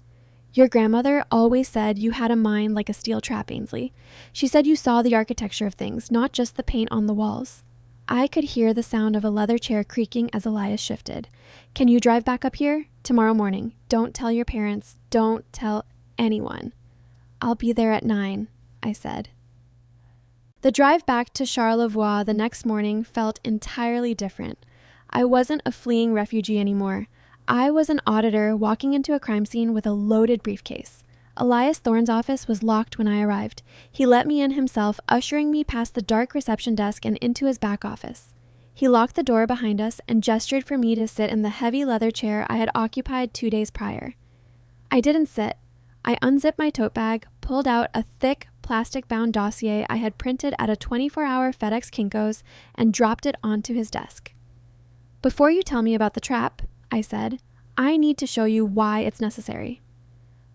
Your grandmother always said you had a mind like a steel trap, Ainsley. She said you saw the architecture of things, not just the paint on the walls. I could hear the sound of a leather chair creaking as Elias shifted. Can you drive back up here? Tomorrow morning. Don't tell your parents. Don't tell anyone. I'll be there at 9, I said. The drive back to Charlevoix the next morning felt entirely different. I wasn't a fleeing refugee anymore. I was an auditor walking into a crime scene with a loaded briefcase. Elias Thorne's office was locked when I arrived. He let me in himself, ushering me past the dark reception desk and into his back office. He locked the door behind us and gestured for me to sit in the heavy leather chair I had occupied 2 days prior. I didn't sit. I unzipped my tote bag, pulled out a thick, plastic-bound dossier I had printed at a 24-hour FedEx Kinko's, and dropped it onto his desk. Before you tell me about the trap, I said, I need to show you why it's necessary.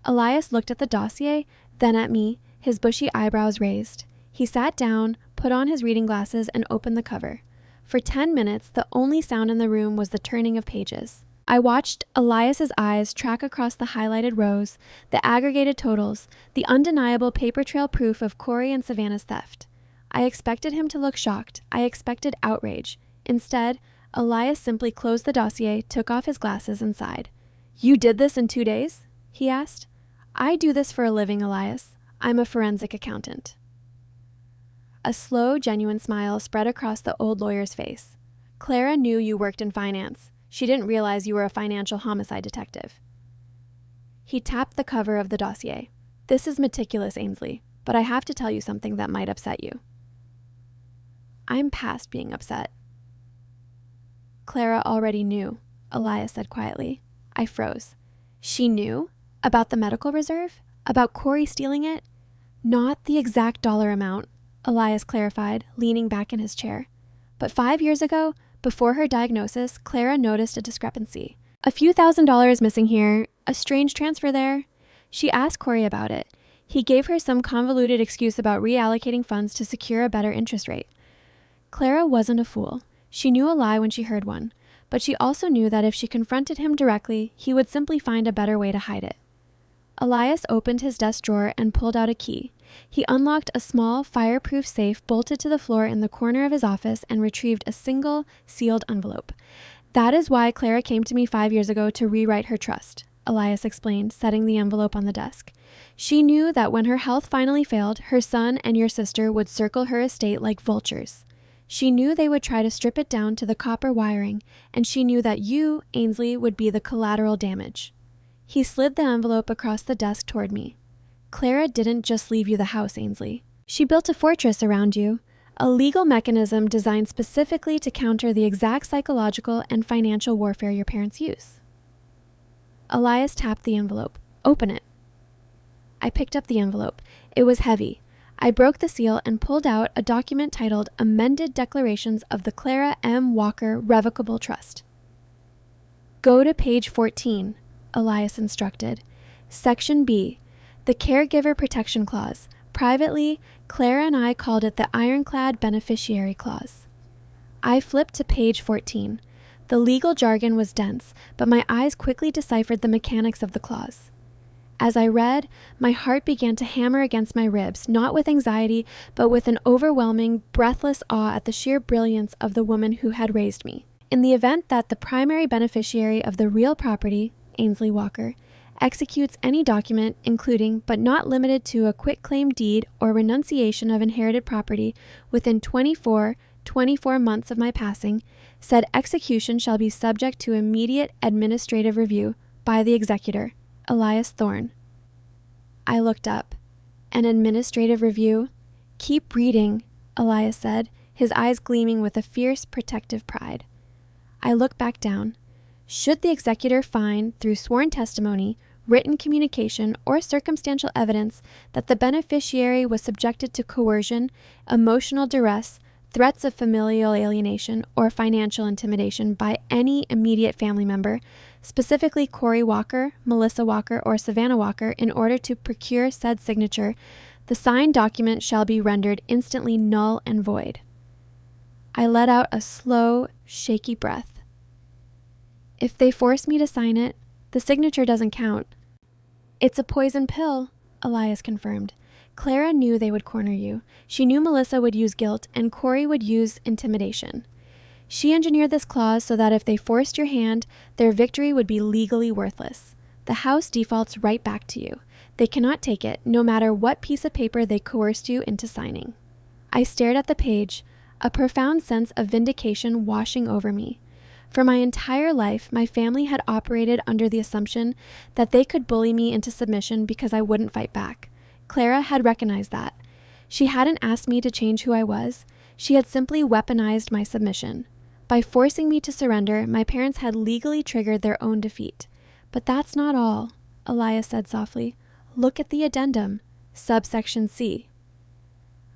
Elias looked at the dossier, then at me, his bushy eyebrows raised. He sat down, put on his reading glasses, and opened the cover. For 10 minutes, the only sound in the room was the turning of pages. I watched Elias's eyes track across the highlighted rows, the aggregated totals, the undeniable paper trail proof of Corey and Savannah's theft. I expected him to look shocked. I expected outrage. Instead, Elias simply closed the dossier, took off his glasses, and sighed. You did this in 2 days? He asked. I do this for a living, Elias. I'm a forensic accountant. A slow, genuine smile spread across the old lawyer's face. Clara knew you worked in finance. She didn't realize you were a financial homicide detective. He tapped the cover of the dossier. This is meticulous, Ainsley, but I have to tell you something that might upset you. I'm past being upset. Clara already knew, Elias said quietly. I froze. She knew? About the medical reserve? About Corey stealing it? Not the exact dollar amount, Elias clarified, leaning back in his chair. But 5 years ago, before her diagnosis, Clara noticed a discrepancy. A few $1,000s missing here, a strange transfer there. She asked Corey about it. He gave her some convoluted excuse about reallocating funds to secure a better interest rate. Clara wasn't a fool. She knew a lie when she heard one, but she also knew that if she confronted him directly, he would simply find a better way to hide it. Elias opened his desk drawer and pulled out a key. He unlocked a small, fireproof safe bolted to the floor in the corner of his office and retrieved a single, sealed envelope. That is why Clara came to me 5 years ago to rewrite her trust, Elias explained, setting the envelope on the desk. She knew that when her health finally failed, her son and your sister would circle her estate like vultures. She knew they would try to strip it down to the copper wiring, and she knew that you, Ainsley, would be the collateral damage. He slid the envelope across the desk toward me. Clara didn't just leave you the house, Ainsley. She built a fortress around you, a legal mechanism designed specifically to counter the exact psychological and financial warfare your parents use. Elias tapped the envelope. Open it. I picked up the envelope. It was heavy. I broke the seal and pulled out a document titled Amended Declarations of the Clara M. Walker Revocable Trust. Go to page 14, Elias instructed. Section B, the Caregiver Protection Clause. Privately, Clara and I called it the Ironclad Beneficiary Clause. I flipped to page 14. The legal jargon was dense, but my eyes quickly deciphered the mechanics of the clause. As I read, my heart began to hammer against my ribs, not with anxiety, but with an overwhelming, breathless awe at the sheer brilliance of the woman who had raised me. In the event that the primary beneficiary of the real property, Ainsley Walker, executes any document, including but not limited to a quitclaim deed or renunciation of inherited property, within 24 months of my passing, said execution shall be subject to immediate administrative review by the executor, Elias Thorne. I looked up. An administrative review? Keep reading, Elias said, his eyes gleaming with a fierce protective pride. I looked back down. Should the executor find, through sworn testimony, written communication, or circumstantial evidence that the beneficiary was subjected to coercion, emotional duress, threats of familial alienation, or financial intimidation by any immediate family member, specifically Corey Walker, Melissa Walker, or Savannah Walker, in order to procure said signature, the signed document shall be rendered instantly null and void. I let out a slow, shaky breath. If they force me to sign it, the signature doesn't count. It's a poison pill, Elias confirmed. Clara knew they would corner you. She knew Melissa would use guilt and Corey would use intimidation. She engineered this clause so that if they forced your hand, their victory would be legally worthless. The house defaults right back to you. They cannot take it, no matter what piece of paper they coerced you into signing. I stared at the page, a profound sense of vindication washing over me. For my entire life, my family had operated under the assumption that they could bully me into submission because I wouldn't fight back. Clara had recognized that. She hadn't asked me to change who I was. She had simply weaponized my submission. By forcing me to surrender, my parents had legally triggered their own defeat. But that's not all, Elias said softly. Look at the addendum, subsection C.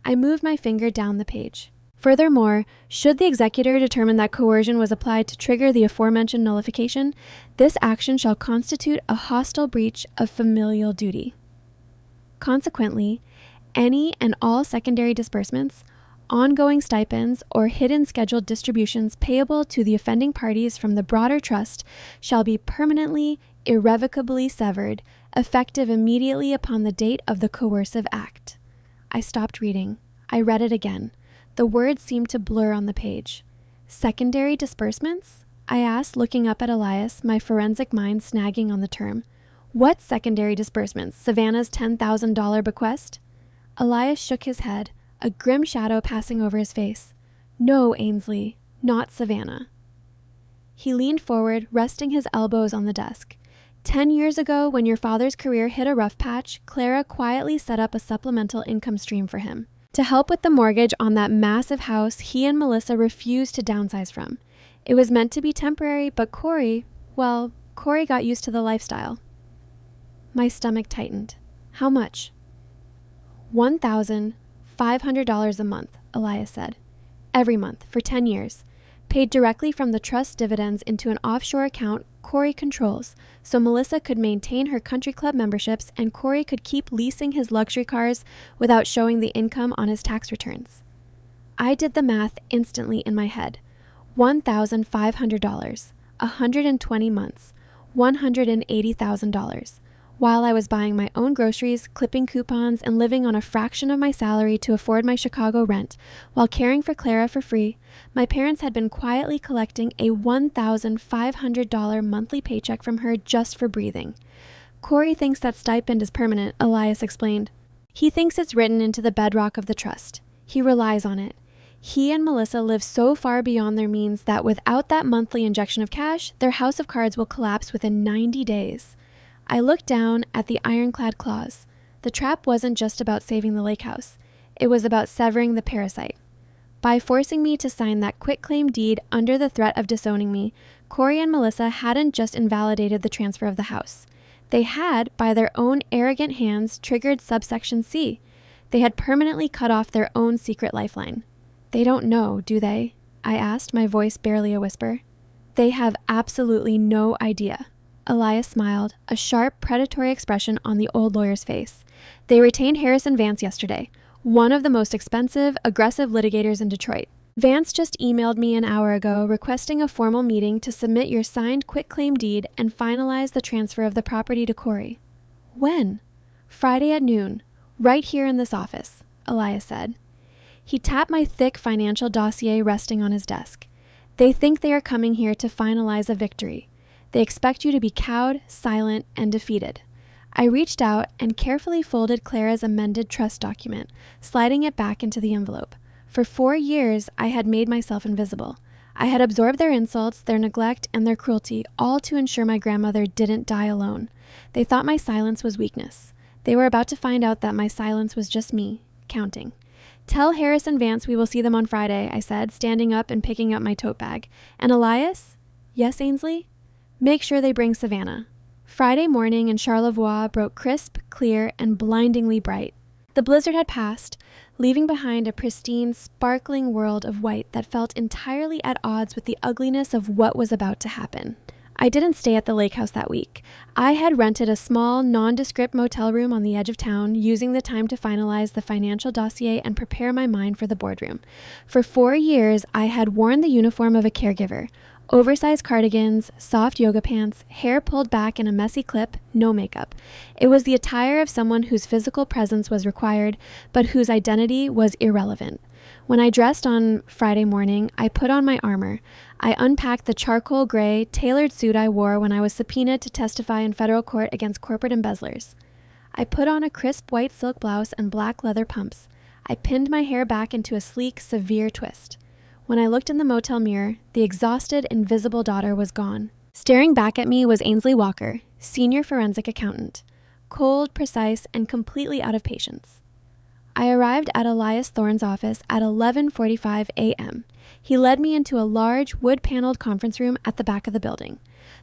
I moved my finger down the page. Furthermore, should the executor determine that coercion was applied to trigger the aforementioned nullification, this action shall constitute a hostile breach of familial duty. Consequently, any and all secondary disbursements, ongoing stipends, or hidden scheduled distributions payable to the offending parties from the broader trust shall be permanently, irrevocably severed, effective immediately upon the date of the coercive act. I stopped reading. I read it again. The words seemed to blur on the page. Secondary disbursements? I asked, looking up at Elias, my forensic mind snagging on the term. What secondary disbursements? Savannah's $10,000 bequest? Elias shook his head, a grim shadow passing over his face. No, Ainsley, not Savannah. He leaned forward, resting his elbows on the desk. 10 years ago, when your father's career hit a rough patch, Clara quietly set up a supplemental income stream for him. To help with the mortgage on that massive house he and Melissa refused to downsize from. It was meant to be temporary, but Corey got used to the lifestyle. My stomach tightened. How much? $1,500 a month, Elias said. Every month, for 10 years. Paid directly from the trust dividends into an offshore account Corey controls, so Melissa could maintain her country club memberships and Corey could keep leasing his luxury cars without showing the income on his tax returns. I did the math instantly in my head. $1,500, 120 months, $180,000. While I was buying my own groceries, clipping coupons, and living on a fraction of my salary to afford my Chicago rent, while caring for Clara for free, my parents had been quietly collecting a $1,500 monthly paycheck from her just for breathing. Corey thinks that stipend is permanent, Elias explained. He thinks it's written into the bedrock of the trust. He relies on it. He and Melissa live so far beyond their means that without that monthly injection of cash, their house of cards will collapse within 90 days. I looked down at the ironclad clause. The trap wasn't just about saving the lake house. It was about severing the parasite. By forcing me to sign that quitclaim deed under the threat of disowning me, Corey and Melissa hadn't just invalidated the transfer of the house. They had, by their own arrogant hands, triggered subsection C. They had permanently cut off their own secret lifeline. They don't know, do they? I asked, my voice barely a whisper. They have absolutely no idea. Elias smiled, a sharp, predatory expression on the old lawyer's face. They retained Harrison Vance yesterday, one of the most expensive, aggressive litigators in Detroit. Vance just emailed me an hour ago requesting a formal meeting to submit your signed quitclaim deed and finalize the transfer of the property to Corey. When? Friday at noon, right here in this office, Elias said. He tapped my thick financial dossier resting on his desk. They think they are coming here to finalize a victory. They expect you to be cowed, silent, and defeated. I reached out and carefully folded Clara's amended trust document, sliding it back into the envelope. For 4 years, I had made myself invisible. I had absorbed their insults, their neglect, and their cruelty, all to ensure my grandmother didn't die alone. They thought my silence was weakness. They were about to find out that my silence was just me, counting. Tell Harrison Vance we will see them on Friday, I said, standing up and picking up my tote bag. And Elias? Yes, Ainsley? Make sure they bring Savannah. Friday morning in Charlevoix broke crisp, clear, and blindingly bright. The blizzard had passed, leaving behind a pristine, sparkling world of white that felt entirely at odds with the ugliness of what was about to happen. I didn't stay at the lake house that week. I had rented a small, nondescript motel room on the edge of town, using the time to finalize the financial dossier and prepare my mind for the boardroom. For 4 years, I had worn the uniform of a caregiver. Oversized cardigans, soft yoga pants, hair pulled back in a messy clip, no makeup. It was the attire of someone whose physical presence was required, but whose identity was irrelevant. When I dressed on Friday morning, I put on my armor. I unpacked the charcoal gray, tailored suit I wore when I was subpoenaed to testify in federal court against corporate embezzlers. I put on a crisp white silk blouse and black leather pumps. I pinned my hair back into a sleek, severe twist. When I looked in the motel mirror, the exhausted, invisible daughter was gone. Staring back at me was Ainsley Walker, senior forensic accountant, cold, precise, and completely out of patience. I arrived at Elias Thorne's office at 11:45 a.m. He led me into a large, wood-paneled conference room at the back of the building.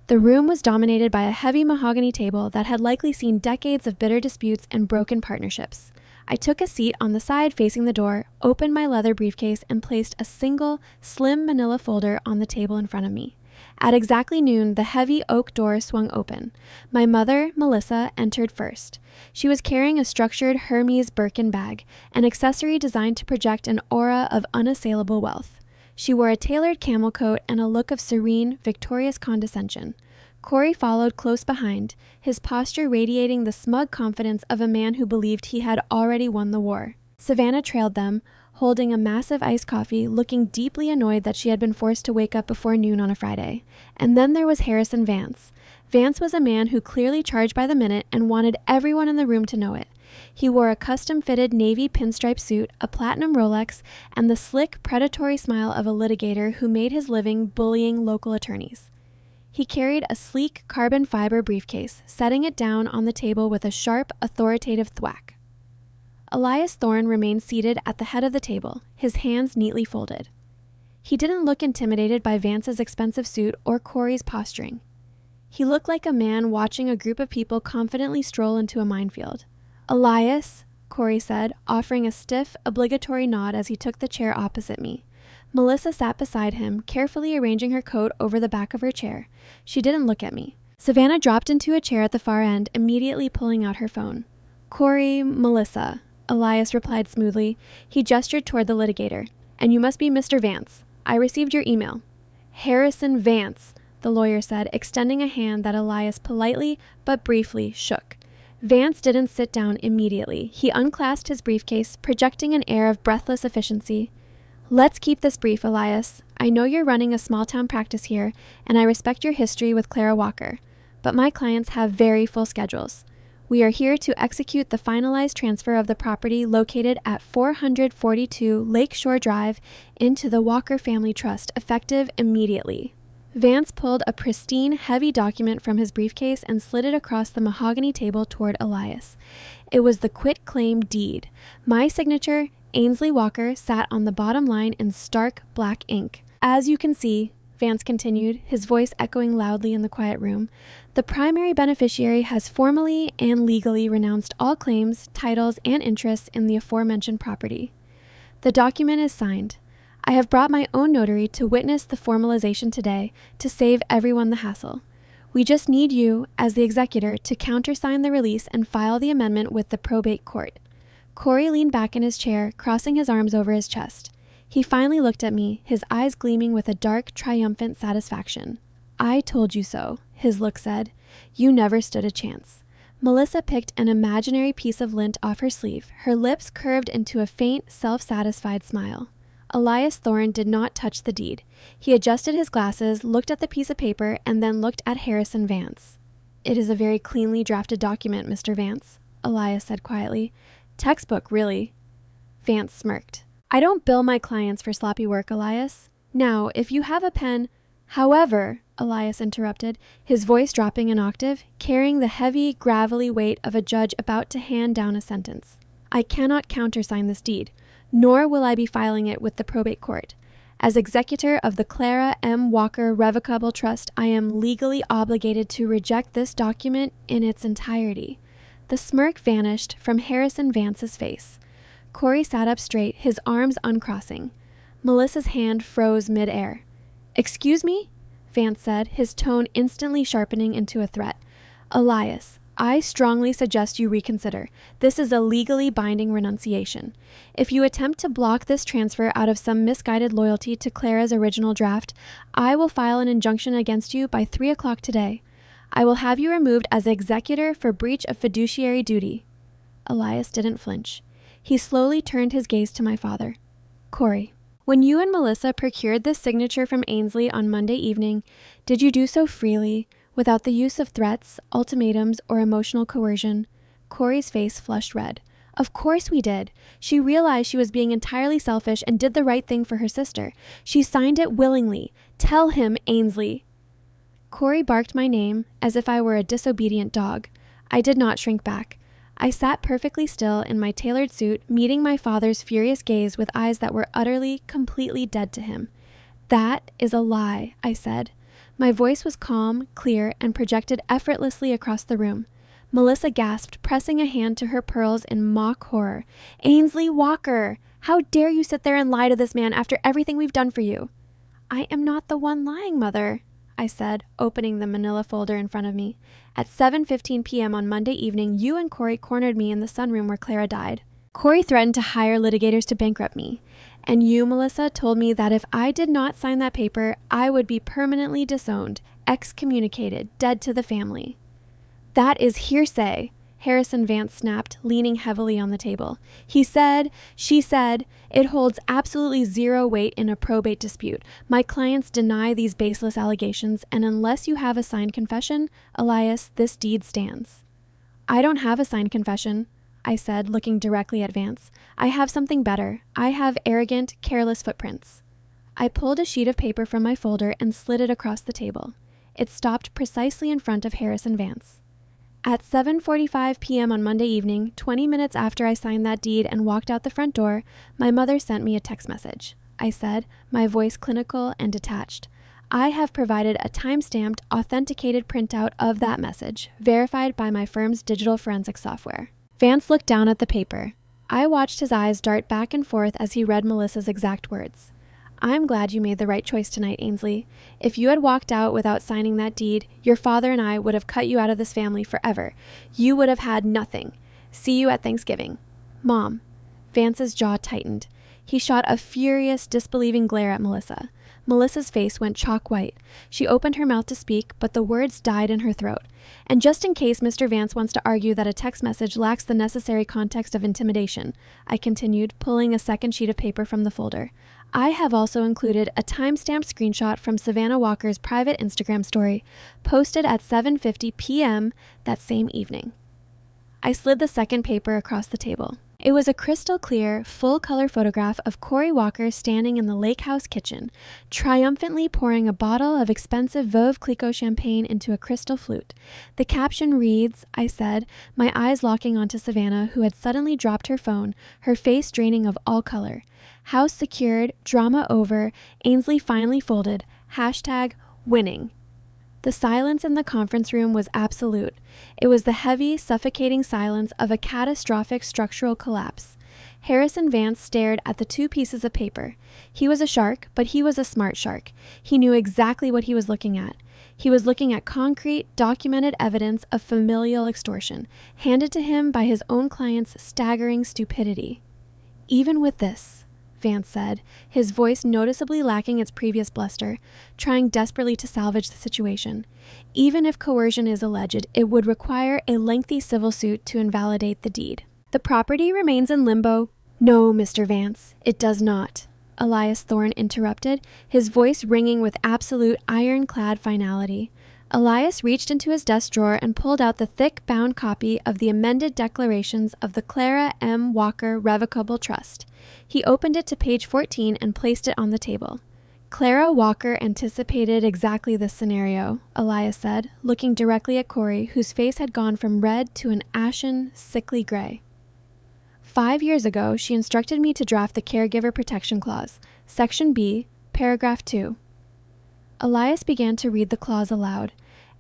The room was dominated by a heavy mahogany table that had likely seen decades of bitter disputes and broken partnerships. I took a seat on the side facing the door, opened my leather briefcase, and placed a single, slim manila folder on the table in front of me. At exactly noon, the heavy oak door swung open. My mother, Melissa, entered first. She was carrying a structured Hermes Birkin bag, an accessory designed to project an aura of unassailable wealth. She wore a tailored camel coat and a look of serene, victorious condescension. Corey followed close behind, his posture radiating the smug confidence of a man who believed he had already won the war. Savannah trailed them, holding a massive iced coffee, looking deeply annoyed that she had been forced to wake up before noon on a Friday. And then there was Harrison Vance. Vance was a man who clearly charged by the minute and wanted everyone in the room to know it. He wore a custom-fitted navy pinstripe suit, a platinum Rolex, and the slick, predatory smile of a litigator who made his living bullying local attorneys. He carried a sleek carbon fiber briefcase, setting it down on the table with a sharp, authoritative thwack. Elias Thorne remained seated at the head of the table, his hands neatly folded. He didn't look intimidated by Vance's expensive suit or Corey's posturing. He looked like a man watching a group of people confidently stroll into a minefield. "Elias," Corey said, offering a stiff, obligatory nod as he took the chair opposite me. Melissa sat beside him, carefully arranging her coat over the back of her chair. She didn't look at me. Savannah dropped into a chair at the far end, immediately pulling out her phone. "Corey, Melissa," Elias replied smoothly. He gestured toward the litigator. "And you must be Mr. Vance. I received your email." "Harrison Vance," the lawyer said, extending a hand that Elias politely but briefly shook. Vance didn't sit down immediately. He unclasped his briefcase, projecting an air of breathless efficiency. "Let's keep this brief, Elias. I know you're running a small-town practice here, and I respect your history with Clara Walker, but my clients have very full schedules. We are here to execute the finalized transfer of the property located at 442 Lakeshore Drive into the Walker Family Trust, effective immediately." Vance pulled a pristine, heavy document from his briefcase and slid it across the mahogany table toward Elias. It was the quitclaim deed. My signature, Ainsley Walker, sat on the bottom line in stark black ink. "As you can see, Vance continued, his voice echoing loudly in the quiet room, the primary beneficiary has formally and legally renounced all claims, titles, and interests in the aforementioned property. The document is signed. I have brought my own notary to witness the formalization today to save everyone the hassle. We just need you, as the executor, to countersign the release and file the amendment with the probate court. Corey leaned back in his chair, crossing his arms over his chest. He finally looked at me, his eyes gleaming with a dark, triumphant satisfaction. I told you so, his look said. You never stood a chance. Melissa picked an imaginary piece of lint off her sleeve, her lips curved into a faint, self-satisfied smile. Elias Thorne did not touch the deed. He adjusted his glasses, looked at the piece of paper, and then looked at Harrison Vance. It is a very cleanly drafted document, Mr. Vance, Elias said quietly. Textbook, really. Vance smirked. I don't bill my clients for sloppy work, Elias. Now, if you have a pen... However, Elias interrupted, his voice dropping an octave, carrying the heavy, gravelly weight of a judge about to hand down a sentence. I cannot countersign this deed, nor will I be filing it with the probate court. As executor of the Clara M. Walker Revocable Trust, I am legally obligated to reject this document in its entirety. The smirk vanished from Harrison Vance's face. Corey sat up straight, his arms uncrossing. Melissa's hand froze mid-air. Excuse me? Vance said, his tone instantly sharpening into a threat. Elias, I strongly suggest you reconsider. This is a legally binding renunciation. If you attempt to block this transfer out of some misguided loyalty to Clara's original draft, I will file an injunction against you by 3 o'clock today. I will have you removed as executor for breach of fiduciary duty. Elias didn't flinch. He slowly turned his gaze to my father. Corey, when you and Melissa procured this signature from Ainsley on Monday evening, did you do so freely, without the use of threats, ultimatums, or emotional coercion? Corey's face flushed red. Of course we did. She realized she was being entirely selfish and did the right thing for her sister. She signed it willingly. Tell him, Ainsley. Corey barked my name as if I were a disobedient dog. I did not shrink back. I sat perfectly still in my tailored suit, meeting my father's furious gaze with eyes that were utterly, completely dead to him. That is a lie, I said. My voice was calm, clear, and projected effortlessly across the room. Melissa gasped, pressing a hand to her pearls in mock horror. Ainsley Walker! How dare you sit there and lie to this man after everything we've done for you? I am not the one lying, Mother, I said, opening the manila folder in front of me. At 7:15 p.m. on Monday evening, you and Corey cornered me in the sunroom where Clara died. Corey threatened to hire litigators to bankrupt me. And you, Melissa, told me that if I did not sign that paper, I would be permanently disowned, excommunicated, dead to the family. That is hearsay, Harrison Vance snapped, leaning heavily on the table. He said, she said, it holds absolutely zero weight in a probate dispute. My clients deny these baseless allegations, and unless you have a signed confession, Elias, this deed stands. I don't have a signed confession, I said, looking directly at Vance. I have something better. I have arrogant, careless footprints. I pulled a sheet of paper from my folder and slid it across the table. It stopped precisely in front of Harrison Vance. At 7:45 p.m. on Monday evening, 20 minutes after I signed that deed and walked out the front door, my mother sent me a text message. I said, my voice clinical and detached. I have provided a time-stamped, authenticated printout of that message, verified by my firm's digital forensic software. Vance looked down at the paper. I watched his eyes dart back and forth as he read Melissa's exact words. I'm glad you made the right choice tonight, Ainsley. If you had walked out without signing that deed, your father and I would have cut you out of this family forever. You would have had nothing. See you at Thanksgiving. Mom. Vance's jaw tightened. He shot a furious, disbelieving glare at Melissa. Melissa's face went chalk white. She opened her mouth to speak, but the words died in her throat. And just in case Mr. Vance wants to argue that a text message lacks the necessary context of intimidation, I continued, pulling a second sheet of paper from the folder. I have also included a time-stamped screenshot from Savannah Walker's private Instagram story, posted at 7:50 p.m. that same evening. I slid the second paper across the table. It was a crystal-clear, full-color photograph of Corey Walker standing in the lake house kitchen, triumphantly pouring a bottle of expensive Veuve Clicquot champagne into a crystal flute. The caption reads, I said, my eyes locking onto Savannah, who had suddenly dropped her phone, her face draining of all color. House secured, drama over, Ainsley finally folded. #winning. The silence in the conference room was absolute. It was the heavy, suffocating silence of a catastrophic structural collapse. Harrison Vance stared at the 2 pieces of paper. He was a shark, but he was a smart shark. He knew exactly what he was looking at. He was looking at concrete, documented evidence of familial extortion, handed to him by his own client's staggering stupidity. "Even with this," Vance said, his voice noticeably lacking its previous bluster, trying desperately to salvage the situation. "Even if coercion is alleged, it would require a lengthy civil suit to invalidate the deed. The property remains in limbo." "No, Mr. Vance, it does not," Elias Thorne interrupted, his voice ringing with absolute ironclad finality. Elias reached into his desk drawer and pulled out the thick bound copy of the amended declarations of the Clara M. Walker Revocable Trust. He opened it to page 14 and placed it on the table. "Clara Walker anticipated exactly this scenario," Elias said, looking directly at Corey, whose face had gone from red to an ashen, sickly gray. "5 years ago, she instructed me to draft the Caregiver Protection Clause, Section B, Paragraph 2. Elias began to read the clause aloud.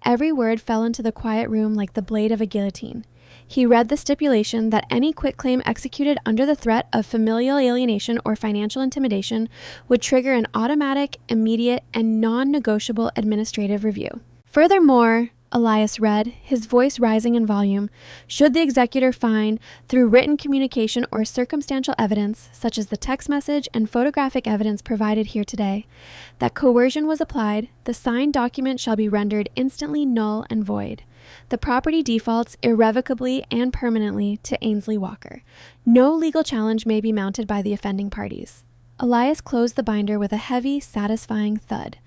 Every word fell into the quiet room like the blade of a guillotine. He read the stipulation that any quitclaim executed under the threat of familial alienation or financial intimidation would trigger an automatic, immediate, and non-negotiable administrative review. Furthermore, Elias read, his voice rising in volume, should the executor find, through written communication or circumstantial evidence, such as the text message and photographic evidence provided here today, that coercion was applied, the signed document shall be rendered instantly null and void. The property defaults irrevocably and permanently to Ainsley Walker. No legal challenge may be mounted by the offending parties." Elias closed the binder with a heavy, satisfying thud.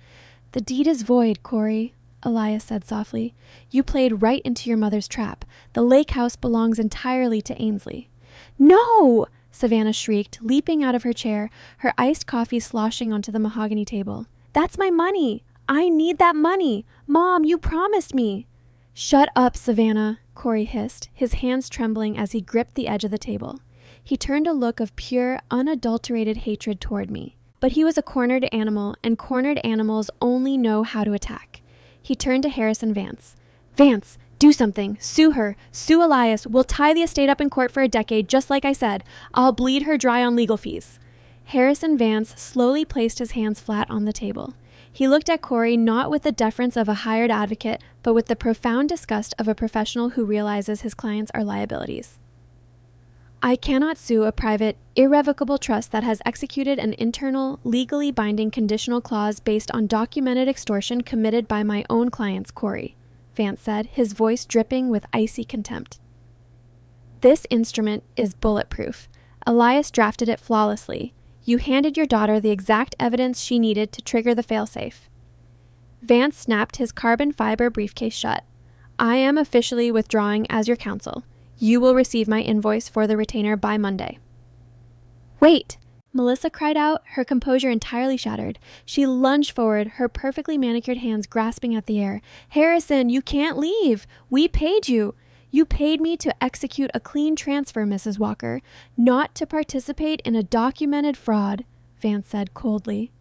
"The deed is void, Corey," Elias said softly. "You played right into your mother's trap. The lake house belongs entirely to Ainsley." "No!" Savannah shrieked, leaping out of her chair, her iced coffee sloshing onto the mahogany table. "That's my money! I need that money! Mom, you promised me!" "Shut up, Savannah," Corey hissed, his hands trembling as he gripped the edge of the table. He turned a look of pure, unadulterated hatred toward me. But he was a cornered animal, and cornered animals only know how to attack. He turned to Harrison Vance. "Vance, do something. Sue her. Sue Elias. We'll tie the estate up in court for a decade, just like I said. I'll bleed her dry on legal fees." Harrison Vance slowly placed his hands flat on the table. He looked at Corey not with the deference of a hired advocate, but with the profound disgust of a professional who realizes his clients are liabilities. "I cannot sue a private, irrevocable trust that has executed an internal, legally binding conditional clause based on documented extortion committed by my own clients, Corey," Vance said, his voice dripping with icy contempt. "This instrument is bulletproof. Elias drafted it flawlessly. You handed your daughter the exact evidence she needed to trigger the failsafe." Vance snapped his carbon fiber briefcase shut. "I am officially withdrawing as your counsel. You will receive my invoice for the retainer by Monday." "Wait!" Melissa cried out, her composure entirely shattered. She lunged forward, her perfectly manicured hands grasping at the air. "Harrison, you can't leave! We paid you! You paid me to execute a clean transfer, Mrs. Walker, not to participate in a documented fraud," Vance said coldly.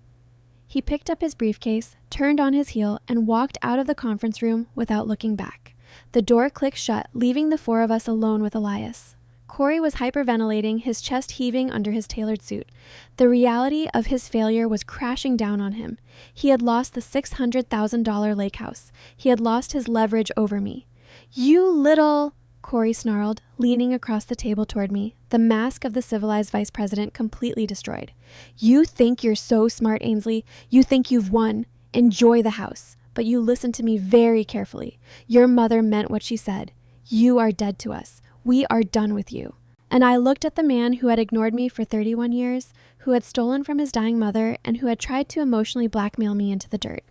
He picked up his briefcase, turned on his heel, and walked out of the conference room without looking back. The door clicked shut, leaving the 4 of us alone with Elias. Corey was hyperventilating, his chest heaving under his tailored suit. The reality of his failure was crashing down on him. He had lost the $600,000 lake house. He had lost his leverage over me. "You little," Corey snarled, leaning across the table toward me, the mask of the civilized vice president completely destroyed. "You think you're so smart, Ainsley. You think you've won. Enjoy the house. But you listened to me very carefully. Your mother meant what she said. You are dead to us. We are done with you." And I looked at the man who had ignored me for 31 years, who had stolen from his dying mother, and who had tried to emotionally blackmail me into the dirt.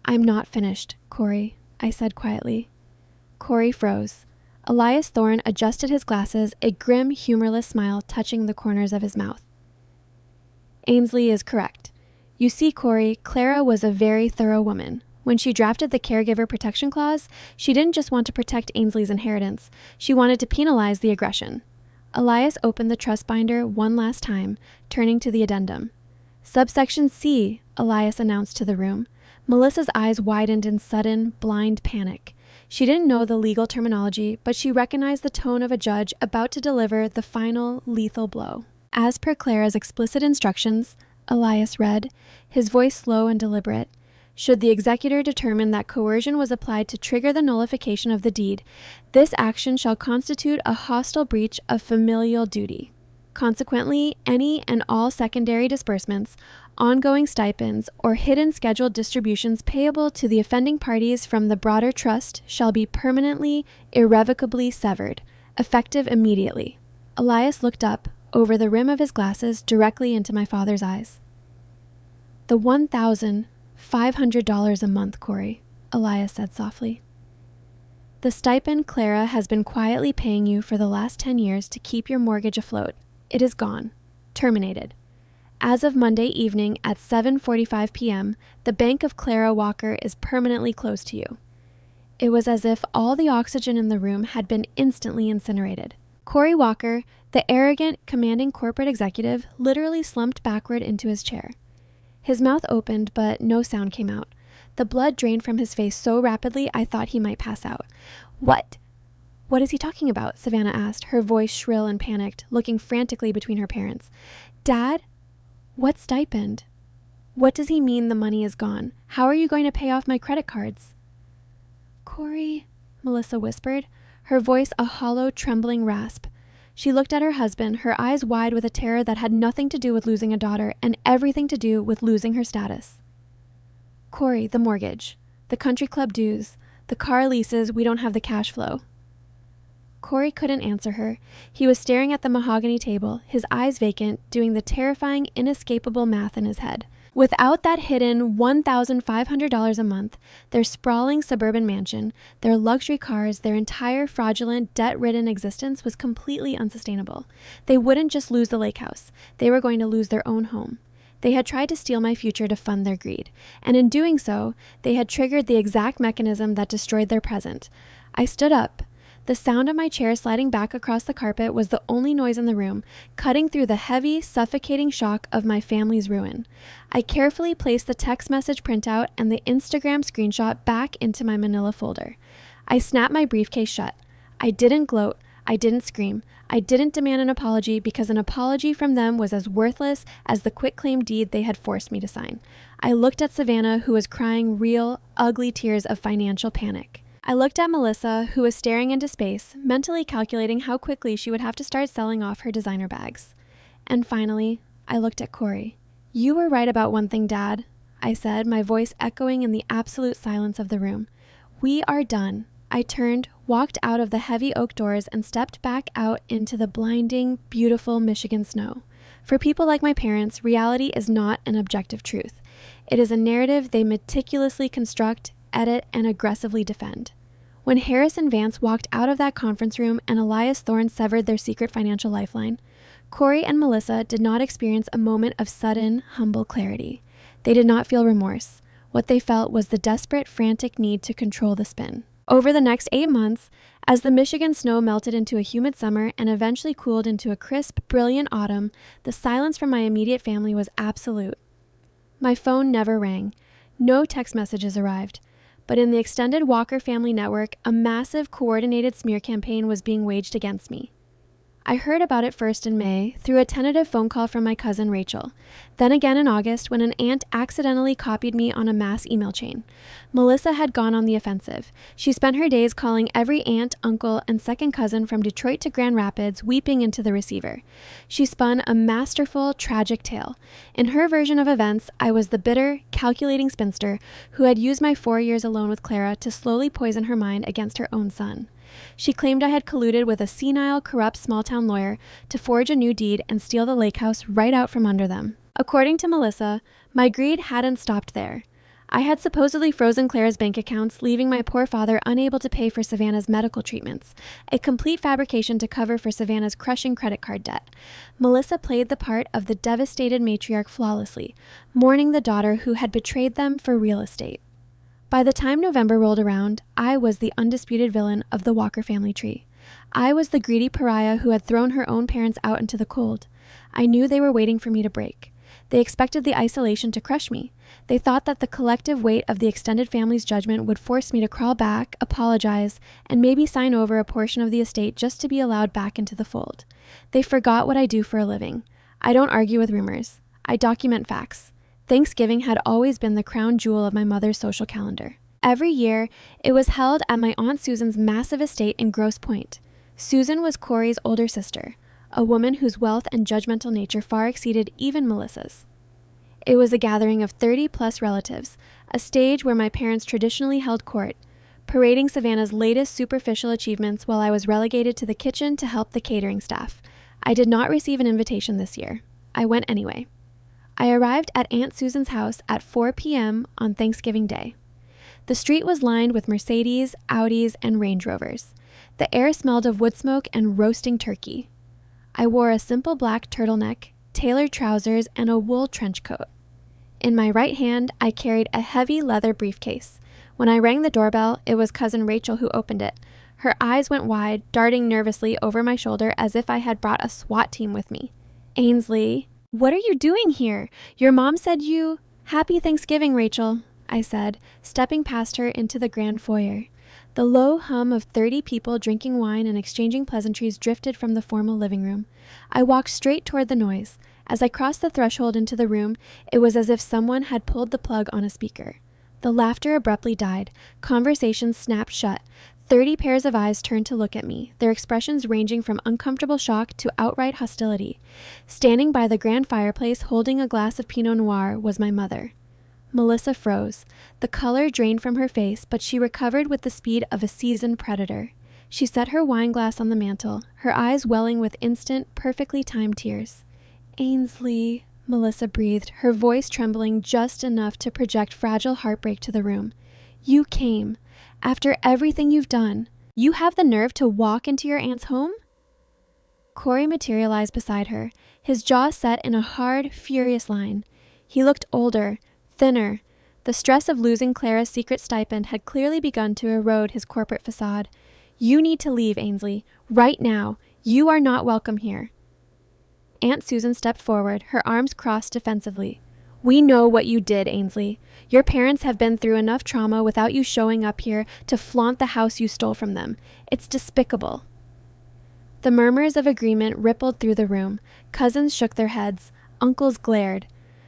"I'm not finished, Corey," I said quietly. Corey froze. Elias Thorne adjusted his glasses, a grim, humorless smile touching the corners of his mouth. "Ainsley is correct. You see, Corey, Clara was a very thorough woman. When she drafted the Caregiver Protection Clause, she didn't just want to protect Ainsley's inheritance. She wanted to penalize the aggression. Elias opened the trust binder one last time, turning to the addendum. Subsection C, Elias announced to the room. Melissa's eyes widened in sudden, blind panic. She didn't know the legal terminology, but she recognized the tone of a judge about to deliver the final, lethal blow. As per Clara's explicit instructions, Elias read, his voice slow and deliberate, should the executor determine that coercion was applied to trigger the nullification of the deed, this action shall constitute a hostile breach of familial duty. Consequently, any and all secondary disbursements, ongoing stipends, or hidden scheduled distributions payable to the offending parties from the broader trust shall be permanently, irrevocably severed, effective immediately. Elias looked up, over the rim of his glasses, directly into my father's eyes. The $1,500 a month, Corey, Elias said softly. The stipend Clara has been quietly paying you for the last 10 years to keep your mortgage afloat. It is gone. Terminated. As of Monday evening at 7:45 p.m., the bank of Clara Walker is permanently closed to you. It was as if all the oxygen in the room had been instantly incinerated. Corey Walker, the arrogant, commanding corporate executive, literally slumped backward into his chair. His mouth opened, but no sound came out. The blood drained from his face so rapidly I thought he might pass out. What is he talking about? Savannah asked, her voice shrill and panicked, looking frantically between her parents. Dad? What stipend? What does he mean the money is gone? How are you going to pay off my credit cards? Corey, Melissa whispered, her voice a hollow, trembling rasp. She looked at her husband, her eyes wide with a terror that had nothing to do with losing a daughter and everything to do with losing her status. Corey, the mortgage, the country club dues, the car leases, we don't have the cash flow. Corey couldn't answer her. He was staring at the mahogany table, his eyes vacant, doing the terrifying, inescapable math in his head. Without that hidden $1,500 a month, their sprawling suburban mansion, their luxury cars, their entire fraudulent, debt-ridden existence was completely unsustainable. They wouldn't just lose the lake house. They were going to lose their own home. They had tried to steal my future to fund their greed, and in doing so, they had triggered the exact mechanism that destroyed their present. I stood up. The sound of my chair sliding back across the carpet was the only noise in the room, cutting through the heavy, suffocating shock of my family's ruin. I carefully placed the text message printout and the Instagram screenshot back into my manila folder. I snapped my briefcase shut. I didn't gloat. I didn't scream. I didn't demand an apology because an apology from them was as worthless as the quitclaim deed they had forced me to sign. I looked at Savannah, who was crying real, ugly tears of financial panic. I looked at Melissa, who was staring into space, mentally calculating how quickly she would have to start selling off her designer bags. And finally, I looked at Corey. You were right about one thing, Dad, I said, my voice echoing in the absolute silence of the room. We are done. I turned, walked out of the heavy oak doors, and stepped back out into the blinding, beautiful Michigan snow. For people like my parents, reality is not an objective truth. It is a narrative they meticulously construct, edit, and aggressively defend. When Harris and Vance walked out of that conference room and Elias Thorne severed their secret financial lifeline, Corey and Melissa did not experience a moment of sudden, humble clarity. They did not feel remorse. What they felt was the desperate, frantic need to control the spin. Over the next 8 months, as the Michigan snow melted into a humid summer and eventually cooled into a crisp, brilliant autumn, the silence from my immediate family was absolute. My phone never rang. No text messages arrived. But in the extended Walker family network, a massive coordinated smear campaign was being waged against me. I heard about it first in May through a tentative phone call from my cousin Rachel, then again in August when an aunt accidentally copied me on a mass email chain. Melissa had gone on the offensive. She spent her days calling every aunt, uncle, and second cousin from Detroit to Grand Rapids, weeping into the receiver. She spun a masterful, tragic tale. In her version of events, I was the bitter, calculating spinster who had used my 4 years alone with Clara to slowly poison her mind against her own son. She claimed I had colluded with a senile, corrupt small-town lawyer to forge a new deed and steal the lake house right out from under them. According to Melissa, my greed hadn't stopped there. I had supposedly frozen Clara's bank accounts, leaving my poor father unable to pay for Savannah's medical treatments, a complete fabrication to cover for Savannah's crushing credit card debt. Melissa played the part of the devastated matriarch flawlessly, mourning the daughter who had betrayed them for real estate. By the time November rolled around, I was the undisputed villain of the Walker family tree. I was the greedy pariah who had thrown her own parents out into the cold. I knew they were waiting for me to break. They expected the isolation to crush me. They thought that the collective weight of the extended family's judgment would force me to crawl back, apologize, and maybe sign over a portion of the estate just to be allowed back into the fold. They forgot what I do for a living. I don't argue with rumors. I document facts. Thanksgiving had always been the crown jewel of my mother's social calendar. Every year, it was held at my Aunt Susan's massive estate in Grosse Pointe. Susan was Corey's older sister, a woman whose wealth and judgmental nature far exceeded even Melissa's. It was a gathering of 30-plus relatives, a stage where my parents traditionally held court, parading Savannah's latest superficial achievements while I was relegated to the kitchen to help the catering staff. I did not receive an invitation this year. I went anyway. I arrived at Aunt Susan's house at 4 p.m. on Thanksgiving Day. The street was lined with Mercedes, Audis, and Range Rovers. The air smelled of wood smoke and roasting turkey. I wore a simple black turtleneck, tailored trousers, and a wool trench coat. In my right hand, I carried a heavy leather briefcase. When I rang the doorbell, it was Cousin Rachel who opened it. Her eyes went wide, darting nervously over my shoulder as if I had brought a SWAT team with me. "Ainsley, what are you doing here? Your mom said you—" "Happy Thanksgiving, Rachel," I said, stepping past her into the grand foyer. The low hum of 30 people drinking wine and exchanging pleasantries drifted from the formal living room. I walked straight toward the noise. As I crossed the threshold into the room, it was as if someone had pulled the plug on a speaker. The laughter abruptly died. Conversations snapped shut. 30 pairs of eyes turned to look at me, their expressions ranging from uncomfortable shock to outright hostility. Standing by the grand fireplace, holding a glass of Pinot Noir, was my mother. Melissa froze. The color drained from her face, but she recovered with the speed of a seasoned predator. She set her wine glass on the mantel, her eyes welling with instant, perfectly timed tears. "Ainsley," Melissa breathed, her voice trembling just enough to project fragile heartbreak to the room. "You came. After everything you've done, you have the nerve to walk into your aunt's home?" Corey materialized beside her, his jaw set in a hard, furious line. He looked older, thinner. The stress of losing Clara's secret stipend had clearly begun to erode his corporate facade. "You need to leave, Ainsley. Right now. You are not welcome here." Aunt Susan stepped forward, her arms crossed defensively. "We know what you did, Ainsley. Your parents have been through enough trauma without you showing up here to flaunt the house you stole from them. It's despicable." The murmurs of agreement rippled through the room. Cousins shook their heads. Uncles glared.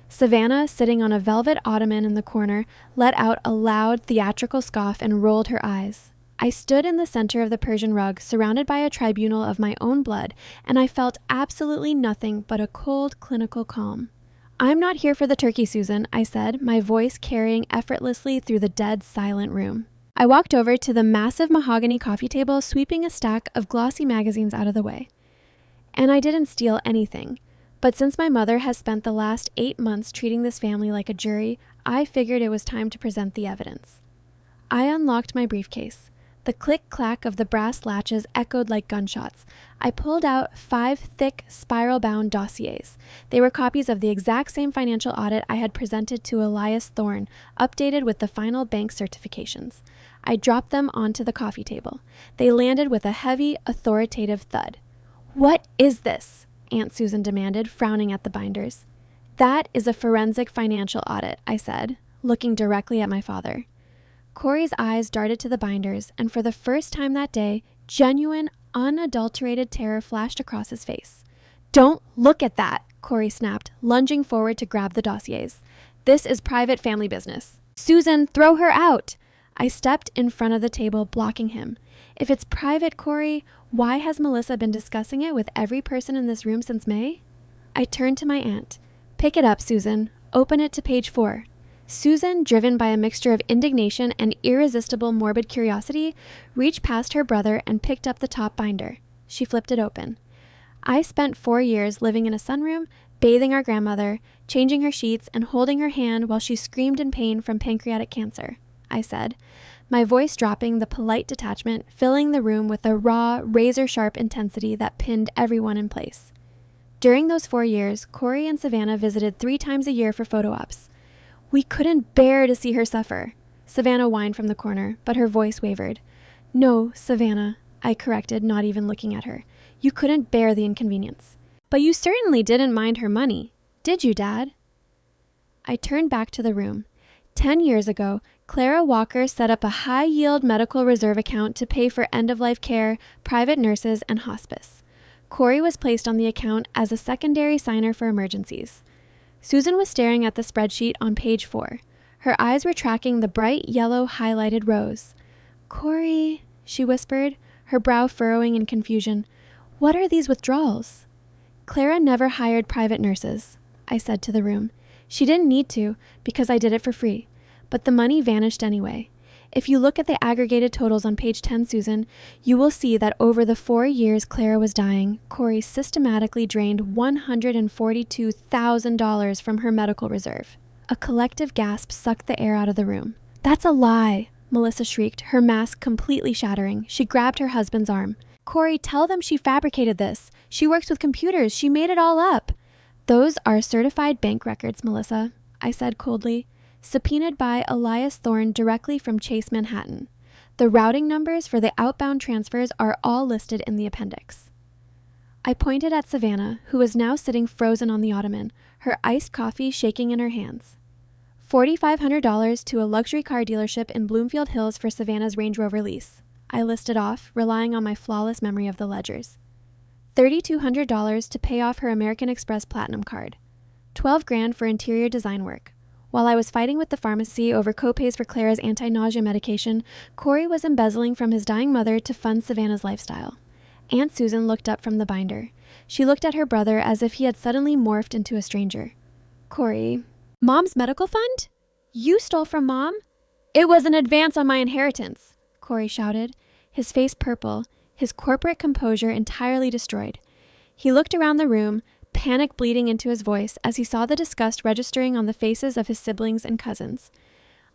Savannah, sitting on a velvet ottoman in the corner, let out a loud, theatrical scoff and rolled her eyes. I stood in the center of the Persian rug, surrounded by a tribunal of my own blood, and I felt absolutely nothing but a cold, clinical calm. "I'm not here for the turkey, Susan," I said, my voice carrying effortlessly through the dead, silent room. I walked over to the massive mahogany coffee table, sweeping a stack of glossy magazines out of the way. And I didn't steal anything. But since my mother has spent the last 8 months treating this family like a jury, I figured it was time to present the evidence. I unlocked my briefcase. The click-clack of the brass latches echoed like gunshots. I pulled out 5 thick, spiral-bound dossiers. They were copies of the exact same financial audit I had presented to Elias Thorne, updated with the final bank certifications. I dropped them onto the coffee table. They landed with a heavy, authoritative thud. "What is this?" Aunt Susan demanded, frowning at the binders. "That is a forensic financial audit," I said, looking directly at my father. Corey's eyes darted to the binders, and for the first time that day, genuine, unadulterated terror flashed across his face. "Don't look at that," Corey snapped, lunging forward to grab the dossiers. "This is private family business. Susan, throw her out!" I stepped in front of the table, blocking him. "If it's private, Corey, why has Melissa been discussing it with every person in this room since May?" I turned to my aunt. "Pick it up, Susan. Open it to page 4. Susan, driven by a mixture of indignation and irresistible morbid curiosity, reached past her brother and picked up the top binder. She flipped it open. "I spent 4 years living in a sunroom, bathing our grandmother, changing her sheets, and holding her hand while she screamed in pain from pancreatic cancer," I said, my voice dropping the polite detachment, filling the room with a raw, razor-sharp intensity that pinned everyone in place. During those 4 years, Corey and Savannah visited 3 times a year for photo ops. "We couldn't bear to see her suffer." Savannah whined from the corner, but her voice wavered. "No, Savannah, I corrected, not even looking at her. You couldn't bear the inconvenience. But you certainly didn't mind her money, did you, Dad? I turned back to the room. 10 years ago, Clara Walker set up a high-yield medical reserve account to pay for end-of-life care, private nurses, and hospice. Corey was placed on the account as a secondary signer for emergencies. Susan was staring at the spreadsheet on page 4. Her eyes were tracking the bright yellow highlighted rows. Corey, she whispered, her brow furrowing in confusion. What are these withdrawals? Clara never hired private nurses, I said to the room. She didn't need to, because I did it for free. But the money vanished anyway. If you look at the aggregated totals on page 10, Susan, you will see that over the 4 years Clara was dying, Corey systematically drained $142,000 from her medical reserve. A collective gasp sucked the air out of the room. That's a lie, Melissa shrieked, her mask completely shattering. She grabbed her husband's arm. Corey, tell them she fabricated this. She works with computers. She made it all up. Those are certified bank records, Melissa, I said coldly, subpoenaed by Elias Thorne directly from Chase Manhattan. The routing numbers for the outbound transfers are all listed in the appendix. I pointed at Savannah, who was now sitting frozen on the ottoman, her iced coffee shaking in her hands. $4,500 to a luxury car dealership in Bloomfield Hills for Savannah's Range Rover lease. I listed off, relying on my flawless memory of the ledgers. $3,200 to pay off her American Express Platinum card. $12,000 for interior design work. While I was fighting with the pharmacy over co-pays for Clara's anti-nausea medication, Corey was embezzling from his dying mother to fund Savannah's lifestyle. Aunt Susan looked up from the binder. She looked at her brother as if he had suddenly morphed into a stranger. Corey, Mom's medical fund? You stole from Mom? It was an advance on my inheritance, Corey shouted, his face purple, his corporate composure entirely destroyed. He looked around the room, panic bleeding into his voice as he saw the disgust registering on the faces of his siblings and cousins.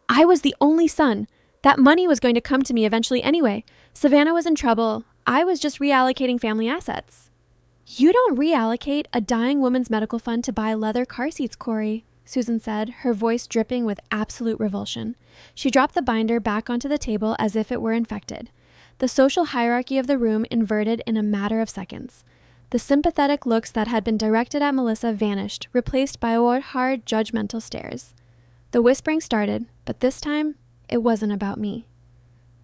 I was the only son. That money was going to come to me eventually anyway. Savannah was in trouble. I was just reallocating family assets. You don't reallocate a dying woman's medical fund to buy leather car seats, Corey, Susan said, her voice dripping with absolute revulsion. She dropped the binder back onto the table as if it were infected. The social hierarchy of the room inverted in a matter of seconds. The sympathetic looks that had been directed at Melissa vanished, replaced by hard, judgmental stares. The whispering started, but this time, it wasn't about me.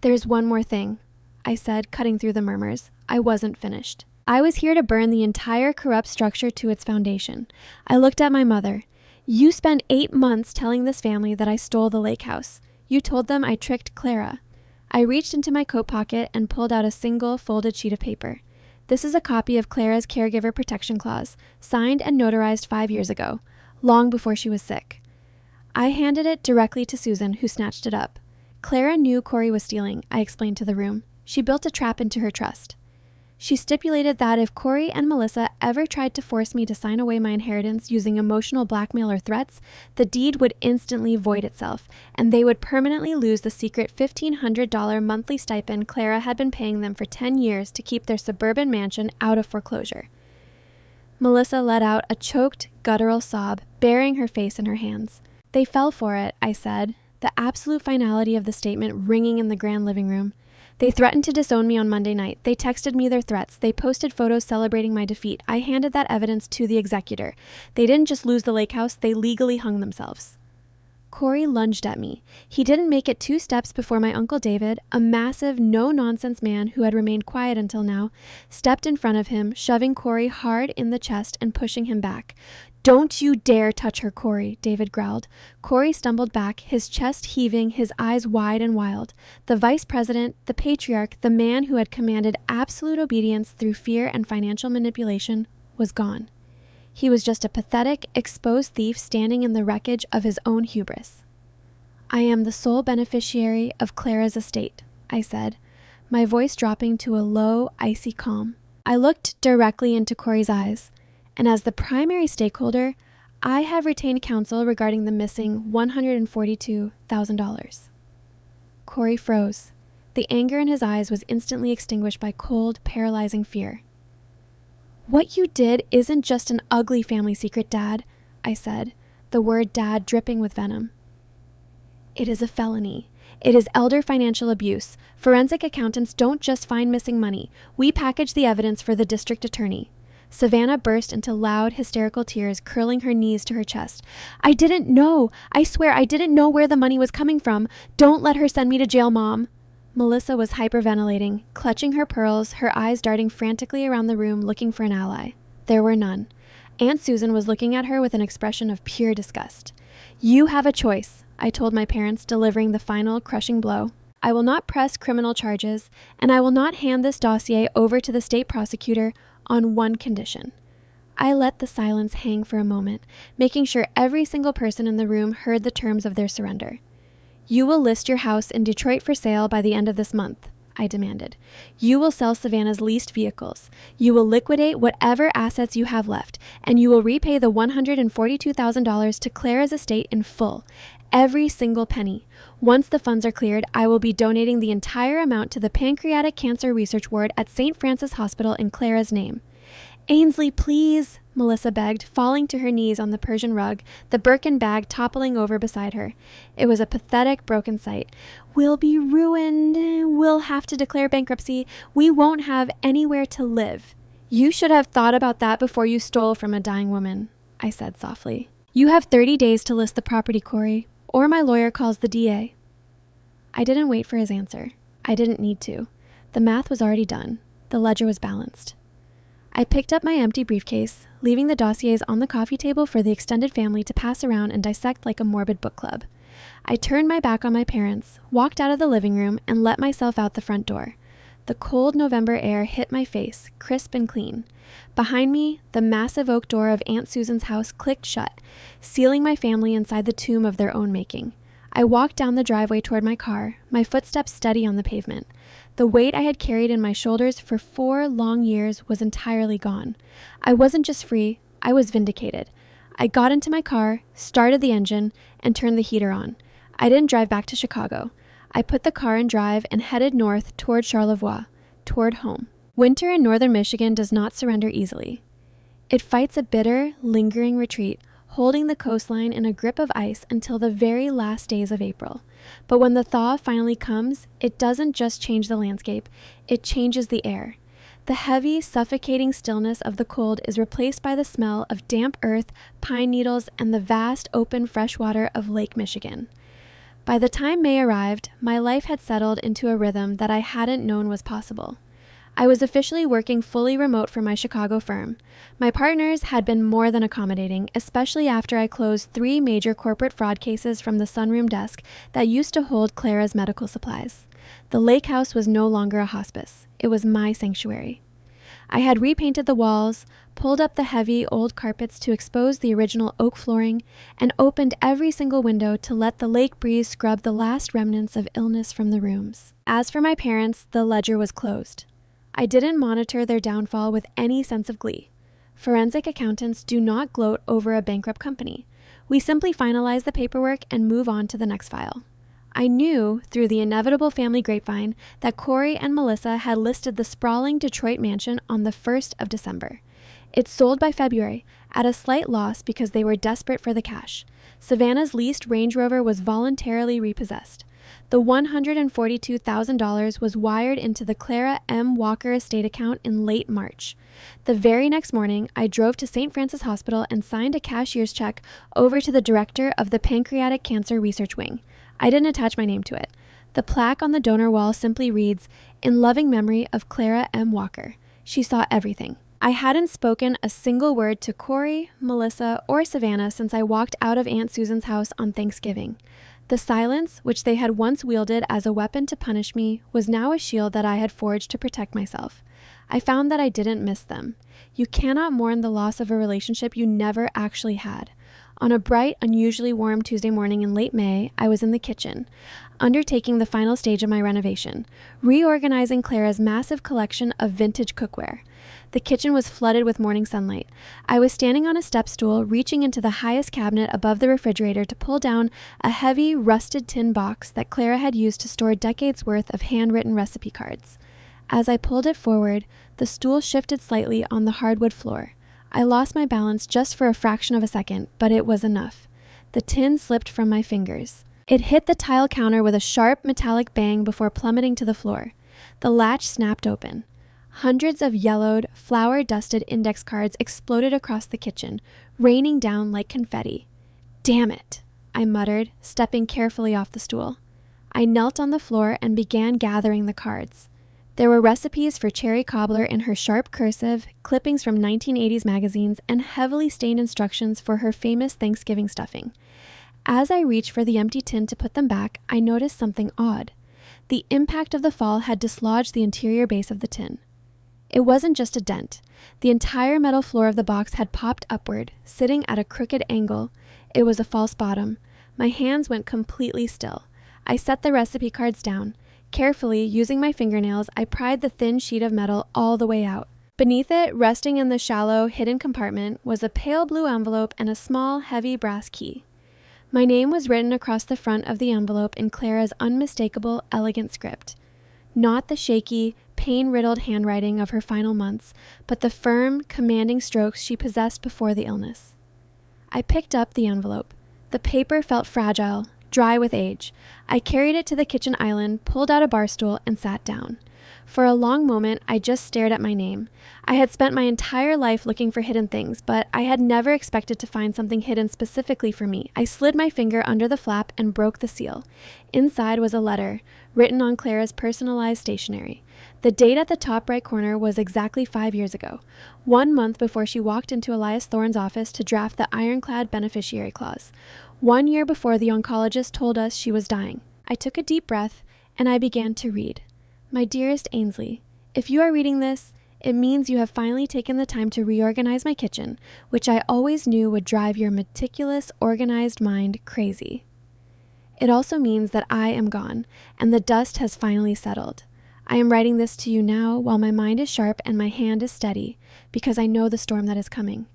There's one more thing, I said, cutting through the murmurs. I wasn't finished. I was here to burn the entire corrupt structure to its foundation. I looked at my mother. You spent 8 months telling this family that I stole the lake house. You told them I tricked Clara. I reached into my coat pocket and pulled out a single folded sheet of paper. This is a copy of Clara's Caregiver Protection Clause, signed and notarized 5 years ago, long before she was sick. I handed it directly to Susan, who snatched it up. Clara knew Corey was stealing, I explained to the room. She built a trap into her trust. She stipulated that if Corey and Melissa ever tried to force me to sign away my inheritance using emotional blackmail or threats, the deed would instantly void itself, and they would permanently lose the secret $1,500 monthly stipend Clara had been paying them for 10 years to keep their suburban mansion out of foreclosure. Melissa let out a choked, guttural sob, burying her face in her hands. They fell for it, I said, the absolute finality of the statement ringing in the grand living room. They threatened to disown me on Monday night. They texted me their threats. They posted photos celebrating my defeat. I handed that evidence to the executor. They didn't just lose the lake house, they legally hung themselves. Corey lunged at me. He didn't make it 2 steps before my Uncle David, a massive, no-nonsense man who had remained quiet until now, stepped in front of him, shoving Corey hard in the chest and pushing him back. Don't you dare touch her, Corey, David growled. Corey stumbled back, his chest heaving, his eyes wide and wild. The vice president, the patriarch, the man who had commanded absolute obedience through fear and financial manipulation, was gone. He was just a pathetic, exposed thief standing in the wreckage of his own hubris. I am the sole beneficiary of Clara's estate, I said, my voice dropping to a low, icy calm. I looked directly into Corey's eyes. And as the primary stakeholder, I have retained counsel regarding the missing $142,000. Corey froze. The anger in his eyes was instantly extinguished by cold, paralyzing fear. What you did isn't just an ugly family secret, Dad, I said, the word Dad dripping with venom. It is a felony. It is elder financial abuse. Forensic accountants don't just find missing money. We package the evidence for the district attorney. Savannah burst into loud, hysterical tears, curling her knees to her chest. I didn't know. I swear I didn't know where the money was coming from. Don't let her send me to jail, Mom. Melissa was hyperventilating, clutching her pearls, her eyes darting frantically around the room looking for an ally. There were none. Aunt Susan was looking at her with an expression of pure disgust. You have a choice, I told my parents, delivering the final, crushing blow. I will not press criminal charges, and I will not hand this dossier over to the state prosecutor on one condition. I let the silence hang for a moment, making sure every single person in the room heard the terms of their surrender. You will list your house in Detroit for sale by the end of this month, I demanded. You will sell Savannah's leased vehicles. You will liquidate whatever assets you have left, and you will repay the $142,000 to Clara's estate in full, every single penny. Once the funds are cleared, I will be donating the entire amount to the Pancreatic Cancer Research Ward at St. Francis Hospital in Clara's name. Ainsley, please, Melissa begged, falling to her knees on the Persian rug, the Birkin bag toppling over beside her. It was a pathetic, broken sight. We'll be ruined. We'll have to declare bankruptcy. We won't have anywhere to live. You should have thought about that before you stole from a dying woman, I said softly. You have 30 days to list the property, Corey, or my lawyer calls the DA. I didn't wait for his answer. I didn't need to. The math was already done. The ledger was balanced. I picked up my empty briefcase, leaving the dossiers on the coffee table for the extended family to pass around and dissect like a morbid book club. I turned my back on my parents, walked out of the living room, and let myself out the front door. The cold November air hit my face, crisp and clean. Behind me, the massive oak door of Aunt Susan's house clicked shut, sealing my family inside the tomb of their own making. I walked down the driveway toward my car, my footsteps steady on the pavement. The weight I had carried in my shoulders for 4 long years was entirely gone. I wasn't just free, I was vindicated. I got into my car, started the engine, and turned the heater on. I didn't drive back to Chicago. I put the car in drive and headed north toward Charlevoix, toward home. Winter in northern Michigan does not surrender easily. It fights a bitter, lingering retreat, holding the coastline in a grip of ice until the very last days of April. But when the thaw finally comes, it doesn't just change the landscape, it changes the air. The heavy, suffocating stillness of the cold is replaced by the smell of damp earth, pine needles, and the vast, open fresh water of Lake Michigan. By the time May arrived, my life had settled into a rhythm that I hadn't known was possible. I was officially working fully remote for my Chicago firm. My partners had been more than accommodating, especially after I closed 3 major corporate fraud cases from the sunroom desk that used to hold Clara's medical supplies. The lake house was no longer a hospice. It was my sanctuary. I had repainted the walls, pulled up the heavy old carpets to expose the original oak flooring, and opened every single window to let the lake breeze scrub the last remnants of illness from the rooms. As for my parents, the ledger was closed. I didn't monitor their downfall with any sense of glee. Forensic accountants do not gloat over a bankrupt company. We simply finalize the paperwork and move on to the next file. I knew, through the inevitable family grapevine, that Corey and Melissa had listed the sprawling Detroit mansion on the 1st of December. It sold by February, at a slight loss because they were desperate for the cash. Savannah's leased Range Rover was voluntarily repossessed. The $142,000 was wired into the Clara M. Walker estate account in late March. The very next morning, I drove to St. Francis Hospital and signed a cashier's check over to the director of the Pancreatic Cancer Research Wing. I didn't attach my name to it. The plaque on the donor wall simply reads, "In loving memory of Clara M. Walker." She saw everything. I hadn't spoken a single word to Corey, Melissa, or Savannah since I walked out of Aunt Susan's house on Thanksgiving. The silence, which they had once wielded as a weapon to punish me, was now a shield that I had forged to protect myself. I found that I didn't miss them. You cannot mourn the loss of a relationship you never actually had. On a bright, unusually warm Tuesday morning in late May, I was in the kitchen, undertaking the final stage of my renovation, reorganizing Clara's massive collection of vintage cookware. The kitchen was flooded with morning sunlight. I was standing on a step stool, reaching into the highest cabinet above the refrigerator to pull down a heavy, rusted tin box that Clara had used to store decades' worth of handwritten recipe cards. As I pulled it forward, the stool shifted slightly on the hardwood floor. I lost my balance just for a fraction of a second, but it was enough. The tin slipped from my fingers. It hit the tile counter with a sharp metallic bang before plummeting to the floor. The latch snapped open. Hundreds of yellowed, flour-dusted index cards exploded across the kitchen, raining down like confetti. "Damn it," I muttered, stepping carefully off the stool. I knelt on the floor and began gathering the cards. There were recipes for cherry cobbler in her sharp cursive, clippings from 1980s magazines, and heavily stained instructions for her famous Thanksgiving stuffing. As I reached for the empty tin to put them back, I noticed something odd. The impact of the fall had dislodged the interior base of the tin. It wasn't just a dent. The entire metal floor of the box had popped upward, sitting at a crooked angle. It was a false bottom. My hands went completely still. I set the recipe cards down. Carefully, using my fingernails, I pried the thin sheet of metal all the way out. Beneath it, resting in the shallow, hidden compartment, was a pale blue envelope and a small, heavy brass key. My name was written across the front of the envelope in Clara's unmistakable, elegant script. Not the shaky, pain-riddled handwriting of her final months, but the firm, commanding strokes she possessed before the illness. I picked up the envelope. The paper felt fragile, dry with age. I carried it to the kitchen island, pulled out a bar stool, and sat down. For a long moment, I just stared at my name. I had spent my entire life looking for hidden things, but I had never expected to find something hidden specifically for me. I slid my finger under the flap and broke the seal. Inside was a letter, written on Clara's personalized stationery. The date at the top right corner was exactly 5 years ago, 1 month before she walked into Elias Thorne's office to draft the ironclad beneficiary clause. 1 year before the oncologist told us she was dying. I took a deep breath, and I began to read. My dearest Ainsley, if you are reading this, it means you have finally taken the time to reorganize my kitchen, which I always knew would drive your meticulous, organized mind crazy. It also means that I am gone, and the dust has finally settled. I am writing this to you now while my mind is sharp and my hand is steady, because I know the storm that is coming.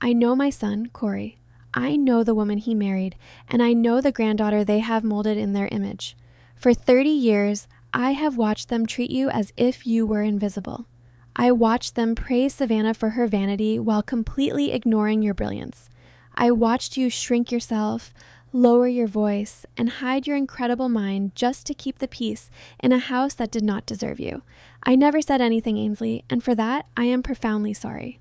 I know my son, Corey. I know the woman he married, and I know the granddaughter they have molded in their image. For 30 years, I have watched them treat you as if you were invisible. I watched them praise Savannah for her vanity while completely ignoring your brilliance. I watched you shrink yourself, lower your voice, and hide your incredible mind just to keep the peace in a house that did not deserve you. I never said anything, Ainsley, and for that, I am profoundly sorry.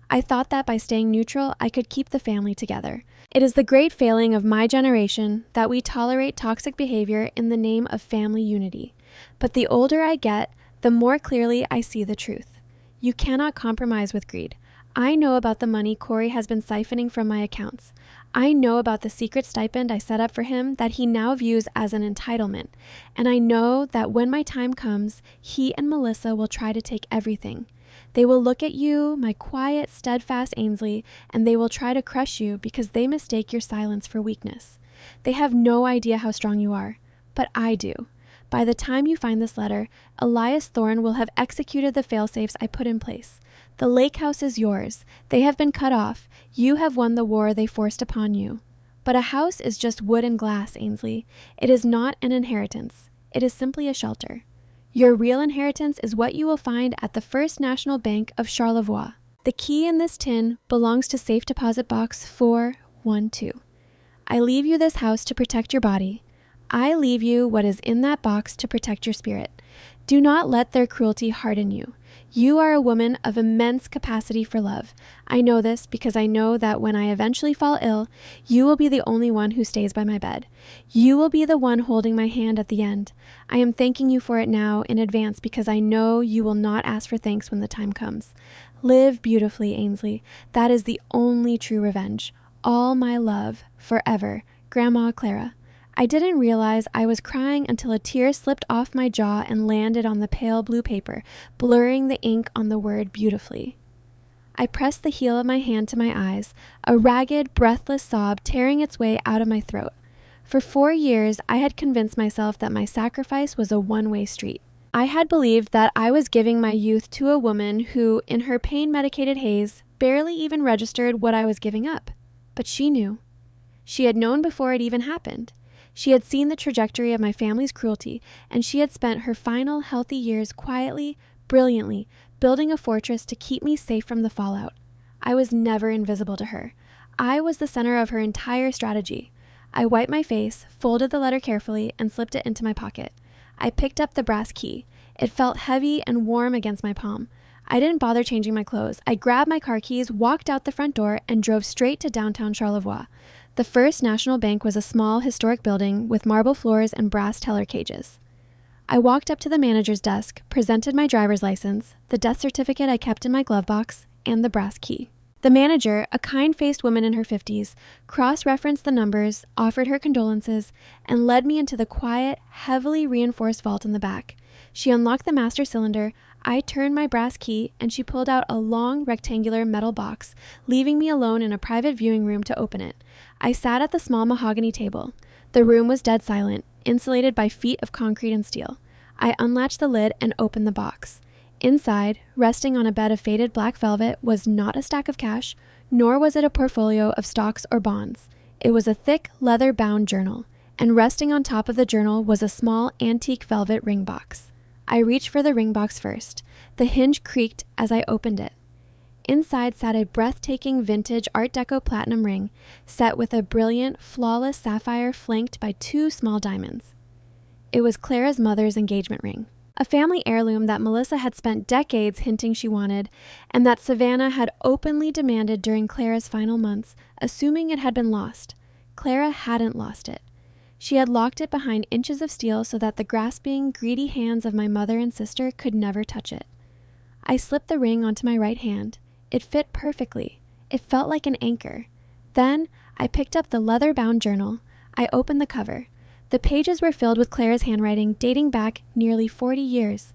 I thought that by staying neutral, I could keep the family together. It is the great failing of my generation that we tolerate toxic behavior in the name of family unity. But the older I get, the more clearly I see the truth. You cannot compromise with greed. I know about the money Corey has been siphoning from my accounts. I know about the secret stipend I set up for him that he now views as an entitlement. And I know that when my time comes, he and Melissa will try to take everything. They will look at you, my quiet, steadfast Ainsley, and they will try to crush you because they mistake your silence for weakness. They have no idea how strong you are, but I do. By the time you find this letter, Elias Thorne will have executed the fail-safes I put in place. The lake house is yours. They have been cut off. You have won the war they forced upon you. But a house is just wood and glass, Ainsley. It is not an inheritance. It is simply a shelter. Your real inheritance is what you will find at the First National Bank of Charlevoix. The key in this tin belongs to safe deposit box 412. I leave you this house to protect your body. I leave you what is in that box to protect your spirit. Do not let their cruelty harden you. You are a woman of immense capacity for love. I know this because I know that when I eventually fall ill, you will be the only one who stays by my bed. You will be the one holding my hand at the end. I am thanking you for it now in advance because I know you will not ask for thanks when the time comes. Live beautifully, Ainsley. That is the only true revenge. All my love, forever, Grandma Clara. I didn't realize I was crying until a tear slipped off my jaw and landed on the pale blue paper, blurring the ink on the word beautifully. I pressed the heel of my hand to my eyes, a ragged, breathless sob tearing its way out of my throat. For 4 years, I had convinced myself that my sacrifice was a one-way street. I had believed that I was giving my youth to a woman who, in her pain-medicated haze, barely even registered what I was giving up. But she knew. She had known before it even happened. She had seen the trajectory of my family's cruelty, and she had spent her final healthy years quietly, brilliantly, building a fortress to keep me safe from the fallout. I was never invisible to her. I was the center of her entire strategy. I wiped my face, folded the letter carefully, and slipped it into my pocket. I picked up the brass key. It felt heavy and warm against my palm. I didn't bother changing my clothes. I grabbed my car keys, walked out the front door, and drove straight to downtown Charlevoix. The First National Bank was a small, historic building with marble floors and brass teller cages. I walked up to the manager's desk, presented my driver's license, the death certificate I kept in my glove box, and the brass key. The manager, a kind-faced woman in her 50s, cross-referenced the numbers, offered her condolences, and led me into the quiet, heavily reinforced vault in the back. She unlocked the master cylinder, I turned my brass key, and she pulled out a long, rectangular metal box, leaving me alone in a private viewing room to open it. I sat at the small mahogany table. The room was dead silent, insulated by feet of concrete and steel. I unlatched the lid and opened the box. Inside, resting on a bed of faded black velvet, was not a stack of cash, nor was it a portfolio of stocks or bonds. It was a thick, leather-bound journal, and resting on top of the journal was a small, antique velvet ring box. I reached for the ring box first. The hinge creaked as I opened it. Inside sat a breathtaking vintage Art Deco platinum ring, set with a brilliant, flawless sapphire flanked by 2 small diamonds. It was Clara's mother's engagement ring, a family heirloom that Melissa had spent decades hinting she wanted, and that Savannah had openly demanded during Clara's final months, assuming it had been lost. Clara hadn't lost it. She had locked it behind inches of steel so that the grasping, greedy hands of my mother and sister could never touch it. I slipped the ring onto my right hand. It fit perfectly. It felt like an anchor. Then I picked up the leather-bound journal. I opened the cover. The pages were filled with Clara's handwriting dating back nearly 40 years.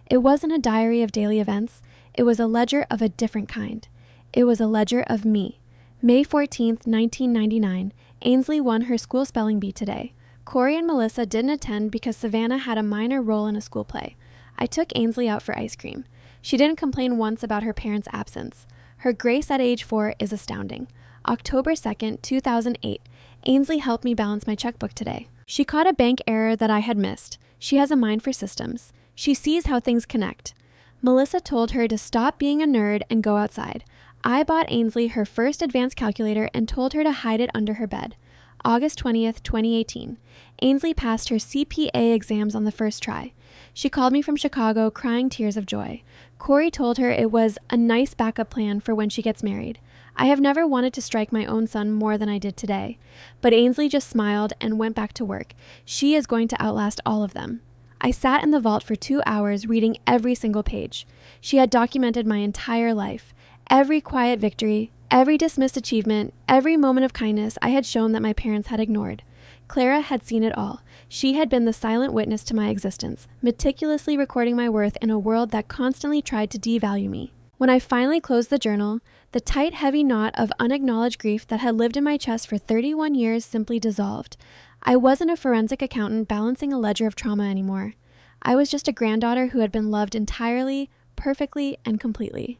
It wasn't a diary of daily events. It was a ledger of a different kind. It was a ledger of me. May 14th, 1999, Ainsley won her school spelling bee today. Corey and Melissa didn't attend because Savannah had a minor role in a school play. I took Ainsley out for ice cream. She didn't complain once about her parents' absence. Her grace at age 4 is astounding. October 2nd, 2008, Ainsley helped me balance my checkbook today. She caught a bank error that I had missed. She has a mind for systems. She sees how things connect. Melissa told her to stop being a nerd and go outside. I bought Ainsley her first advanced calculator and told her to hide it under her bed. August 20th, 2018. Ainsley passed her CPA exams on the first try. She called me from Chicago crying tears of joy. Corey told her it was a nice backup plan for when she gets married. I have never wanted to strike my own son more than I did today. But Ainsley just smiled and went back to work. She is going to outlast all of them. I sat in the vault for 2 hours reading every single page. She had documented my entire life. Every quiet victory, every dismissed achievement, every moment of kindness I had shown that my parents had ignored. Clara had seen it all. She had been the silent witness to my existence, meticulously recording my worth in a world that constantly tried to devalue me. When I finally closed the journal, the tight, heavy knot of unacknowledged grief that had lived in my chest for 31 years simply dissolved. I wasn't a forensic accountant balancing a ledger of trauma anymore. I was just a granddaughter who had been loved entirely, perfectly, and completely.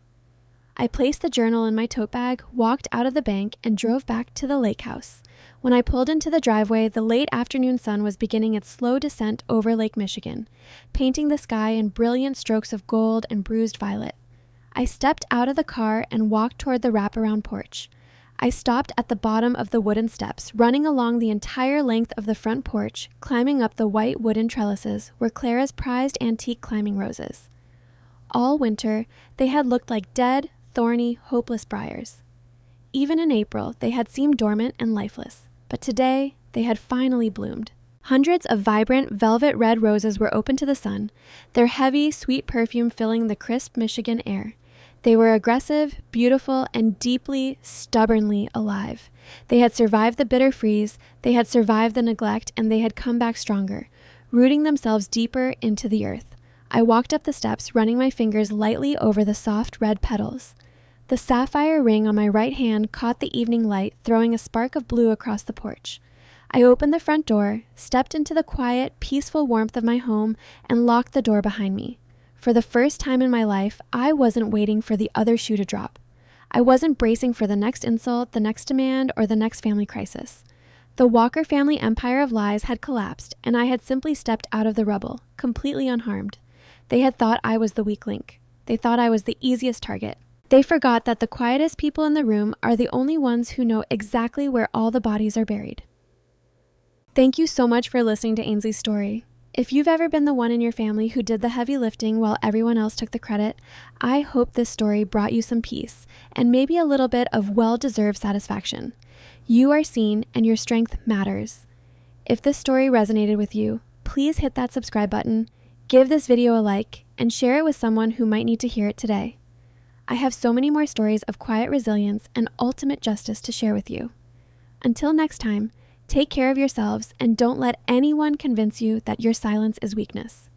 I placed the journal in my tote bag, walked out of the bank, and drove back to the lake house. When I pulled into the driveway, the late afternoon sun was beginning its slow descent over Lake Michigan, painting the sky in brilliant strokes of gold and bruised violet. I stepped out of the car and walked toward the wraparound porch. I stopped at the bottom of the wooden steps, running along the entire length of the front porch, climbing up the white wooden trellises were Clara's prized antique climbing roses. All winter, they had looked like dead, thorny, hopeless briars. Even in April, they had seemed dormant and lifeless, but today they had finally bloomed. Hundreds of vibrant velvet red roses were open to the sun, their heavy, sweet perfume filling the crisp Michigan air. They were aggressive, beautiful, and deeply, stubbornly alive. They had survived the bitter freeze, they had survived the neglect, and they had come back stronger, rooting themselves deeper into the earth. I walked up the steps, running my fingers lightly over the soft red petals. The sapphire ring on my right hand caught the evening light, throwing a spark of blue across the porch. I opened the front door, stepped into the quiet, peaceful warmth of my home, and locked the door behind me. For the first time in my life, I wasn't waiting for the other shoe to drop. I wasn't bracing for the next insult, the next demand, or the next family crisis. The Walker family empire of lies had collapsed, and I had simply stepped out of the rubble, completely unharmed. They had thought I was the weak link. They thought I was the easiest target. They forgot that the quietest people in the room are the only ones who know exactly where all the bodies are buried. Thank you so much for listening to Ainsley's story. If you've ever been the one in your family who did the heavy lifting while everyone else took the credit, I hope this story brought you some peace and maybe a little bit of well-deserved satisfaction. You are seen and your strength matters. If this story resonated with you, please hit that subscribe button, give this video a like, and share it with someone who might need to hear it today. I have so many more stories of quiet resilience and ultimate justice to share with you. Until next time, take care of yourselves and don't let anyone convince you that your silence is weakness.